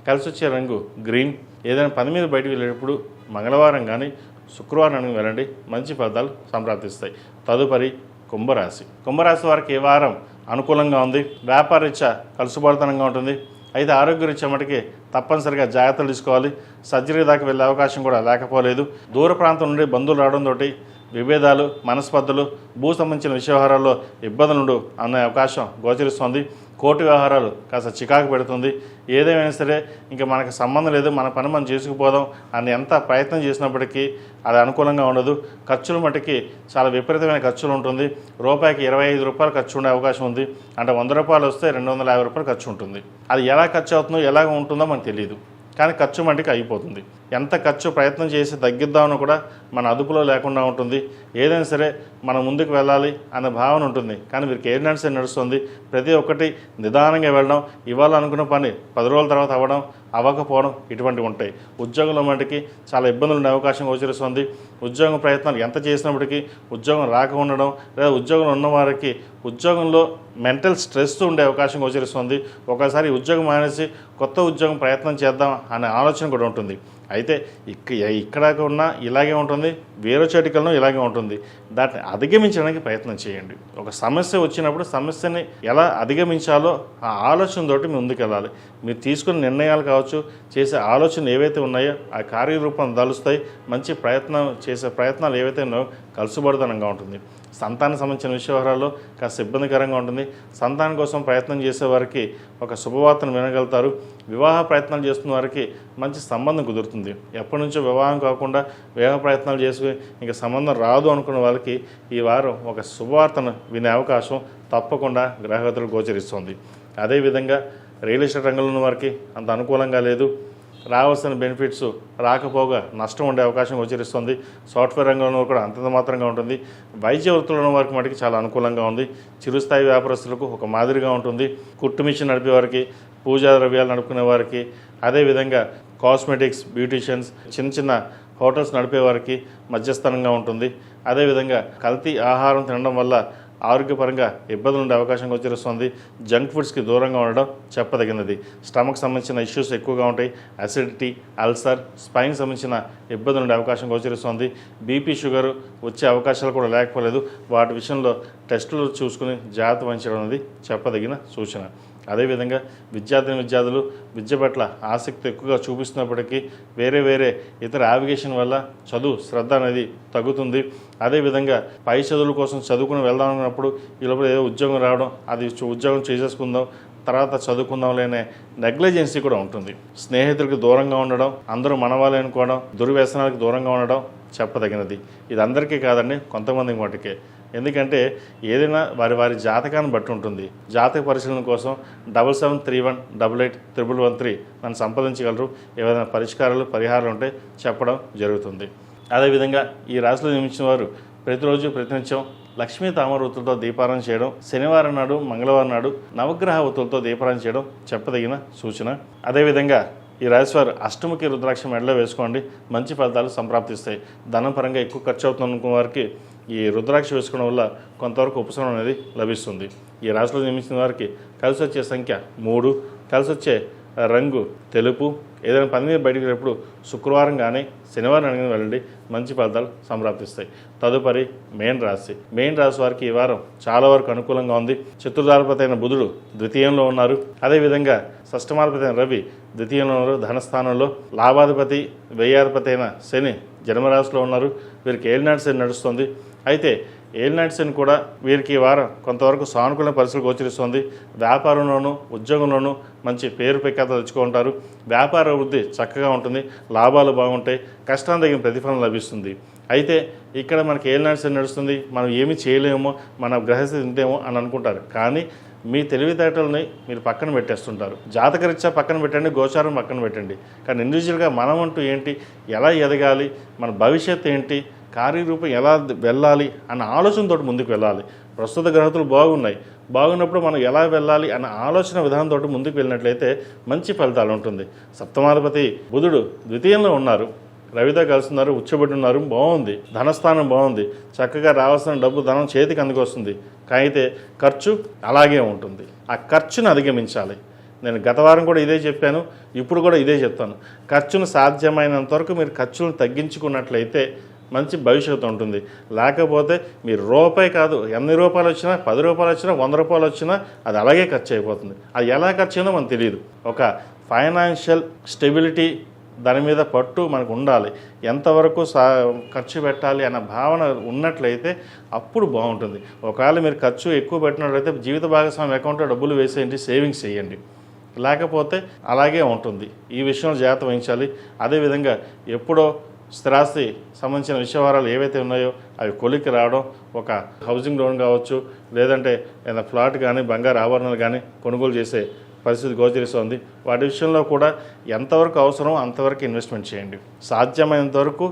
కలిసి వచ్చే రంగు గ్రీన్. ఏదైనా పని మీద బయటకు వెళ్ళేటప్పుడు మంగళవారం కానీ శుక్రవారం వెళ్ళండి, మంచి ఫలితాలు సంప్రాప్తిస్తాయి. తదుపరి కుంభరాశి వారికి ఈ వారం అనుకూలంగా ఉంది. వ్యాపారరీత్యా కలుసుబాటుతనంగా ఉంటుంది. అయితే ఆరోగ్యరీత్యా మటుకి తప్పనిసరిగా జాగ్రత్తలు తీసుకోవాలి. సర్జరీ దాకా వెళ్ళే అవకాశం కూడా లేకపోలేదు. దూర ప్రాంతం నుండి బంధువులు రావడంతో విభేదాలు, మనస్పర్ధలు, భూ సంబంధించిన వ్యవహారాల్లో ఇబ్బందులు అనే అవకాశం గోచరిస్తుంది. కోర్టు వ్యవహారాలు కాస్త చికాకు పెడుతుంది. ఏదేమైనా సరే ఇంకా మనకు సంబంధం లేదు, మన పని మనం చేసుకుపోదాం అని ఎంత ప్రయత్నం చేసినప్పటికీ అది అనుకూలంగా ఉండదు. ఖర్చులు మటుకి చాలా విపరీతమైన ఖర్చులు ఉంటుంది. రూపాయికి 25 రూపాయలు ఖర్చు ఉండే అవకాశం ఉంది. అంటే 100 రూపాయలు వస్తే 250 రూపాయలు ఖర్చు ఉంటుంది. అది ఎలా ఖర్చు అవుతుందో, ఎలాగ ఉంటుందో మనకు తెలియదు, కానీ ఖర్చు మటుకు అయిపోతుంది. ఎంత ఖర్చు ప్రయత్నం చేసి తగ్గిద్దామని కూడా మన అదుపులో లేకుండా ఉంటుంది. ఏదైనా సరే మనం ముందుకు వెళ్ళాలి అనే భావన ఉంటుంది, కానీ వీరికి ఏం నడుస్తుంది. ప్రతి ఒక్కటి నిదానంగా వెళ్ళడం, ఇవాళ అనుకున్న పని 10 రోజుల తర్వాత అవ్వకపోవడం ఇటువంటివి ఉంటాయి. ఉద్యోగంలో మటుకి చాలా ఇబ్బందులు ఉండే అవకాశం గోచరిస్తుంది. ఉద్యోగం ప్రయత్నాలు ఎంత చేసినప్పటికీ ఉద్యోగం రాక ఉండడం, లేదా ఉద్యోగంలో ఉన్నవారికి ఉద్యోగంలో మెంటల్ స్ట్రెస్ ఉండే అవకాశం గోచరిస్తుంది. ఒకసారి ఉద్యోగం మానేసి కొత్త ఉద్యోగం ప్రయత్నం చేద్దాం అనే ఆలోచన కూడా ఉంటుంది. అయితే ఇక్కడ ఉన్న ఇలాగే ఉంటుంది, వేరే చోటికలను ఇలాగే ఉంటుంది. దాన్ని అధిగమించడానికి ప్రయత్నం చేయండి. ఒక సమస్య వచ్చినప్పుడు సమస్యని ఎలా అధిగమించాలో ఆ ఆలోచనతోటి ముందుకు వెళ్ళాలి. మీరు తీసుకున్న నిర్ణయాలు కావచ్చు, చేసే ఆలోచనలు ఏవైతే ఉన్నాయో ఆ కార్యరూపం దాలుస్తాయి. మంచి చేసే ప్రయత్నాలు ఏవైతే ఉన్నాయో కలుసుబడితనంగా ఉంటుంది. సంతానం సంబంధించిన వ్యవహారాల్లో కాస్త ఇబ్బందికరంగా ఉంటుంది. సంతానం కోసం ప్రయత్నం చేసే వారికి ఒక శుభవార్తను వినగలుగుతారు. వివాహ ప్రయత్నాలు చేస్తున్న వారికి మంచి సంబంధం కుదురుతుంది. ఎప్పటి నుంచో వివాహం కాకుండా వివాహ ప్రయత్నాలు చేసి ఇంకా సంబంధం రాదు అనుకున్న వాళ్ళకి ఈ వారం ఒక శుభవార్తను వినే అవకాశం తప్పకుండా గ్రహగతులు గోచరిస్తుంది. అదేవిధంగా రియల్ ఎస్టేట్ రంగంలో ఉన్న వారికి అంత అనుకూలంగా లేదు. రావాల్సిన బెనిఫిట్స్ రాకపోగా నష్టం ఉండే అవకాశం గోచరిస్తుంది. సాఫ్ట్వేర్ రంగంలో కూడా అంతంత మాత్రంగా ఉంటుంది. వైద్య వృత్తుల్లో ఉన్న వారికి మటుకు చాలా అనుకూలంగా ఉంది. చిరుస్థాయి వ్యాపారస్తులకు ఒక మాదిరిగా ఉంటుంది. కుట్టు మిషన్ నడిపే వారికి, పూజా ద్రవ్యాలు నడుపుకునే వారికి, అదేవిధంగా కాస్మెటిక్స్, బ్యూటీషియన్స్, చిన్న చిన్న హోటల్స్ నడిపే వారికి మధ్యస్థానంగా ఉంటుంది. అదేవిధంగా కల్తీ ఆహారం తినడం వల్ల ఆరోగ్యపరంగా ఇబ్బందులు ఉండే అవకాశం గోచరిస్తుంది. జంక్ ఫుడ్స్కి దూరంగా ఉండడం చెప్పదగినది. స్టమక్ సంబంధించిన ఇష్యూస్ ఎక్కువగా ఉంటాయి. అసిడిటీ, అల్సర్, స్పైన్ సంబంధించిన ఇబ్బందులు ఉండే అవకాశం గోచరిస్తుంది. బీపీ, షుగర్ వచ్చే అవకాశాలు కూడా లేకపోలేదు. వాటి విషయంలో టెస్టులు చూసుకుని జాగ్రత్త వహించడం అనేది చెప్పదగిన సూచన. అదేవిధంగా విద్యార్థులు విద్య పట్ల ఆసక్తి ఎక్కువగా చూపిస్తున్నప్పటికీ వేరే ఇతర యావిగేషన్ వల్ల చదువు శ్రద్ధ అనేది తగ్గుతుంది. అదేవిధంగా పై చదువుల కోసం చదువుకుని వెళ్దాం అన్నప్పుడు ఈ లోపల ఏదో ఉద్యోగం రావడం, అది ఉద్యోగం చేసేసుకుందాం, తర్వాత చదువుకుందాం లేనే నెగ్లిజెన్సీ కూడా ఉంటుంది. స్నేహితులకు దూరంగా ఉండడం, అందరూ మనవాళ్ళే అనుకోవడం, దుర్వ్యసనాలకు దూరంగా ఉండడం చెప్పదగినది. ఇది అందరికీ కాదండి, కొంతమంది మటుకే. ఎందుకంటే ఏదైనా వారి జాతకాన్ని బట్టి ఉంటుంది. జాతక పరిశీలన కోసం 7731881113 నన్ను సంప్రదించగలరు. ఏదైనా పరిహారాలు ఉంటే చెప్పడం జరుగుతుంది. అదేవిధంగా ఈ రాశిలో జన్మించిన వారు ప్రతిరోజు ప్రతినిత్యం లక్ష్మీ తామర ఒత్తులతో దీపారాధన చేయడం, శనివారం నాడు, మంగళవారం నాడు నవగ్రహ ఒత్తులతో దీపారాధన చేయడం చెప్పదగిన సూచన. అదేవిధంగా ఈ రాశివారు అష్టముఖి రుద్రాక్ష మెడలో వేసుకోండి, మంచి ఫలితాలు సంప్రాప్తిస్తాయి. ధనం పరంగా ఎక్కువ ఖర్చు అవుతుంది అనుకున్న వారికి ఈ రుద్రాక్ష వేసుకోవడం వల్ల కొంతవరకు ఉపశమనం అనేది లభిస్తుంది. ఈ రాశిలో జన్మించిన వారికి కలిసి వచ్చే సంఖ్య 3, కలిసి వచ్చే రంగు తెలుపు. ఏదైనా పని మీద బయటికి వెళ్ళినప్పుడు శుక్రవారం కానీ శనివారం కానీ వెళ్ళండి, మంచి ఫలితాలు సంప్రాప్తిస్తాయి. తదుపరి మెయిన్ రాశి వారికి ఈ వారం చాలా వరకు అనుకూలంగా ఉంది. చతుర్థాధిపతి అయిన బుధుడు ద్వితీయంలో ఉన్నారు. అదేవిధంగా షష్ఠమాధిపతి అయిన రవి ద్వితీయంలో ఉన్నారు, ధనస్థానంలో. లాభాధిపతి, వ్యయాధిపతి అయిన శని జన్మరాశిలో ఉన్నారు. వీరికి ఏలినాటి శని నడుస్తుంది. అయితే ఏలినాటి శని కూడా వీరికి ఈ వారం కొంతవరకు సానుకూల పరిస్థితులు గోచరిస్తుంది. వ్యాపారంలోనూ ఉద్యోగంలోనూ మంచి పేరు ప్రఖ్యాతలు తెచ్చుకుంటారు. వ్యాపార వృద్ధి చక్కగా ఉంటుంది, లాభాలు బాగుంటాయి, కష్టానికి తగిన ప్రతిఫలం లభిస్తుంది. అయితే ఇక్కడ మనకి ఏలినాటి శని నడుస్తుంది, మనం ఏమీ చేయలేమో, మన గ్రహస్థితి ఇంతేమో అని అనుకుంటారు. కానీ మీ తెలివితేటలని మీరు పక్కన పెట్టేస్తుంటారు. జాతకరీత్యా పక్కన పెట్టండి, గోచారం పక్కన పెట్టండి. కానీ ఇండివిజువల్గా మనం అంటూ ఏంటి, ఎలా ఎదగాలి, మన భవిష్యత్తు ఏంటి, కార్యరూపం ఎలా వెళ్ళాలి అన్న ఆలోచనతో ముందుకు వెళ్ళాలి. ప్రస్తుత గ్రహతులు బాగున్నప్పుడు మనం ఎలా వెళ్ళాలి అన్న ఆలోచన విధానంతో ముందుకు వెళ్ళినట్లయితే మంచి ఫలితాలు ఉంటుంది. సప్తమాధిపతి బుధుడు ద్వితీయంలో ఉన్నారు, రవితో కలుస్తున్నారు, ఉచ్చబడి ఉన్నారు, బాగుంది. ధనస్థానం బాగుంది, చక్కగా రావాల్సిన డబ్బు ధనం చేతికి అందుకొస్తుంది. అయితే ఖర్చు అలాగే ఉంటుంది. ఆ ఖర్చును అధిగమించాలి. నేను గత వారం కూడా ఇదే చెప్పాను, ఇప్పుడు కూడా ఇదే చెప్తాను. ఖర్చును సాధ్యమైనంత వరకు మీరు ఖర్చులను తగ్గించుకున్నట్లయితే మంచి భవిష్యత్తు ఉంటుంది. లేకపోతే మీరు రూపాయి కాదు, ఎన్ని రూపాయలు వచ్చినా, 10 రూపాయలు వచ్చినా, 100 రూపాయలు వచ్చినా అది అలాగే ఖర్చు అయిపోతుంది. అది ఎలా ఖర్చు అయిందో మనకు తెలియదు. ఒక ఫైనాన్షియల్ స్టెబిలిటీ దాని మీద పట్టు మనకు ఉండాలి. ఎంతవరకు ఖర్చు పెట్టాలి అన్న భావన ఉన్నట్లయితే అప్పుడు బాగుంటుంది. ఒకవేళ మీరు ఖర్చు ఎక్కువ పెట్టినట్లయితే జీవిత భాగస్వామి అకౌంట్లో డబ్బులు వేసేయండి, సేవింగ్స్ చేయండి. లేకపోతే అలాగే ఉంటుంది. ఈ విషయంలో జాగ్రత్త వహించాలి. అదేవిధంగా ఎప్పుడో స్థిరాస్తి సంబంధించిన విషయవారాలు ఏవైతే ఉన్నాయో అవి కొలిక్కి రావడం, ఒక హౌసింగ్ లోన్ కావచ్చు, లేదంటే ఏదైనా ఫ్లాట్ కానీ బంగారు ఆభరణాలు కానీ కొనుగోలు చేసే పరిస్థితి గోచరిస్తుంది. వాటి విషయంలో కూడా ఎంతవరకు అవసరమో అంతవరకు ఇన్వెస్ట్మెంట్ చేయండి. సాధ్యమైనంత వరకు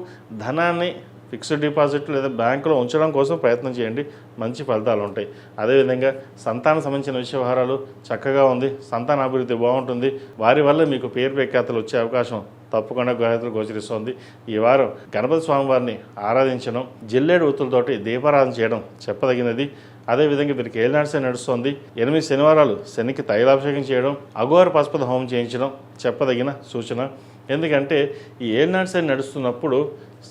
ధనాన్ని ఫిక్స్డ్ డిపాజిట్ లేదా బ్యాంకులో ఉంచడం కోసం ప్రయత్నం చేయండి, మంచి ఫలితాలు ఉంటాయి. అదేవిధంగా సంతానం సంబంధించిన వ్యవహారాలు చక్కగా ఉంది, సంతాన అభివృద్ధి బాగుంటుంది. వారి వల్ల మీకు పేరు ప్రఖ్యాతలు వచ్చే అవకాశం తప్పకుండా గ్రహతులు గోచరిస్తుంది. ఈ వారం గణపతి స్వామివారిని ఆరాధించడం, జిల్లేడు ఒత్తులతోటి దీపారాధన చేయడం చెప్పదగినది. అదేవిధంగా వీరికి ఏలినాటి శని నడుస్తుంది. 8 శనివారాలు శనికి తైలాభిషేకం చేయడం, అఘోర పశుపత హోమం చేయించడం చెప్పదగిన సూచన. ఎందుకంటే ఈ ఏలినాటి శని నడుస్తున్నప్పుడు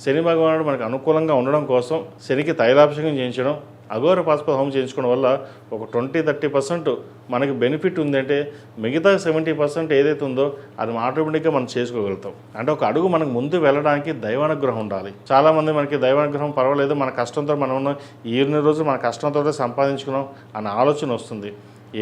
శని భగవానుడు మనకు అనుకూలంగా ఉండడం కోసం శనికి తైలాభిషేకం చేయించడం, అఘోర పాశుపత హోమం చేయించుకోవడం వల్ల ఒక 20-30% మనకి బెనిఫిట్ ఉందంటే మిగతా 70% ఏదైతే ఉందో అది ఆటోమేటిక్గా మనం చేసుకోగలుగుతాం. అంటే ఒక అడుగు మనకు ముందు వెళ్ళడానికి దైవానుగ్రహం ఉండాలి. చాలామంది మనకి దైవానుగ్రహం పర్వాలేదు, మన కష్టంతో మనం ఉన్నాం, ఈరిని రోజు మన కష్టంతో సంపాదించుకున్నాం అన్న ఆలోచన వస్తుంది.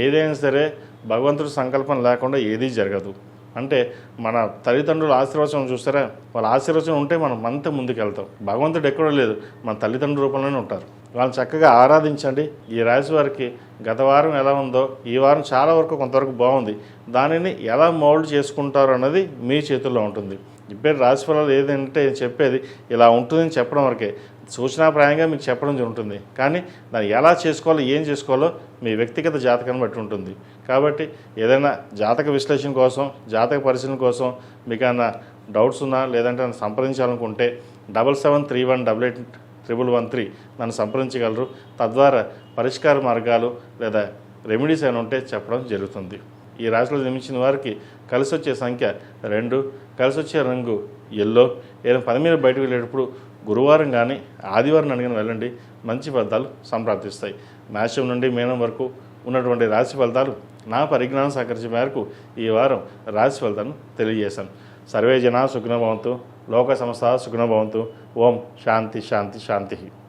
ఏదైనా సరే భగవంతుడి సంకల్పం లేకుండా ఏదీ జరగదు. అంటే మన తల్లిదండ్రుల ఆశీర్వచనం చూస్తారా, వాళ్ళ ఆశీర్వచనం ఉంటే మనం అంత ముందుకు వెళ్తాం. భగవంతుడు ఎక్కడో లేదు, మన తల్లిదండ్రుల రూపంలోనే ఉంటారు. వాళ్ళని చక్కగా ఆరాధించండి. ఈ రాశి వారికి గత వారం ఎలా ఉందో ఈ వారం చాలా వరకు కొంతవరకు బాగుంది. దానిని ఎలా మౌల్డ్ చేసుకుంటారు అన్నది మీ చేతుల్లో ఉంటుంది. ఇప్పుడు రాశి ఫలాలు ఏదంటే చెప్పేది ఇలా ఉంటుందని చెప్పడం వరకే, సూచనాప్రాయంగా మీకు చెప్పడం జరుగుతుంది. కానీ దాన్ని ఎలా చేసుకోవాలో ఏం చేసుకోవాలో మీ వ్యక్తిగత జాతకాన్ని బట్టి ఉంటుంది. కాబట్టి ఏదైనా జాతక విశ్లేషణ కోసం, జాతక పరిశీలన కోసం మీకు ఏమైనా డౌట్స్ ఉన్నా లేదంటే నన్ను సంప్రదించాలనుకుంటే 7731881113 నన్ను సంప్రదించగలరు. తద్వారా పరిష్కార మార్గాలు లేదా రెమెడీస్ ఏమైనా ఉంటే చెప్పడం జరుగుతుంది. ఈ రాశిలో జన్మించిన వారికి కలిసి వచ్చే సంఖ్య 2, కలిసి వచ్చే రంగు ఎల్లో. ఏదైనా పని మీద బయటకు వెళ్ళేటప్పుడు గురువారం కానీ ఆదివారం అడిగిన వెళ్ళండి, మంచి ఫలితాలు సంప్రాప్తిస్తాయి. మేషం నుండి మీనం వరకు ఉన్నటువంటి రాశి ఫలితాలు నా పరిజ్ఞానం సహకరించే మేరకు ఈ వారం రాశి ఫలితాలను తెలియజేశాను. సర్వే జనా సుఖినో భవంతు, లోక సమస్త సుఖినో భవంతు. ఓం శాంతి శాంతి శాంతి.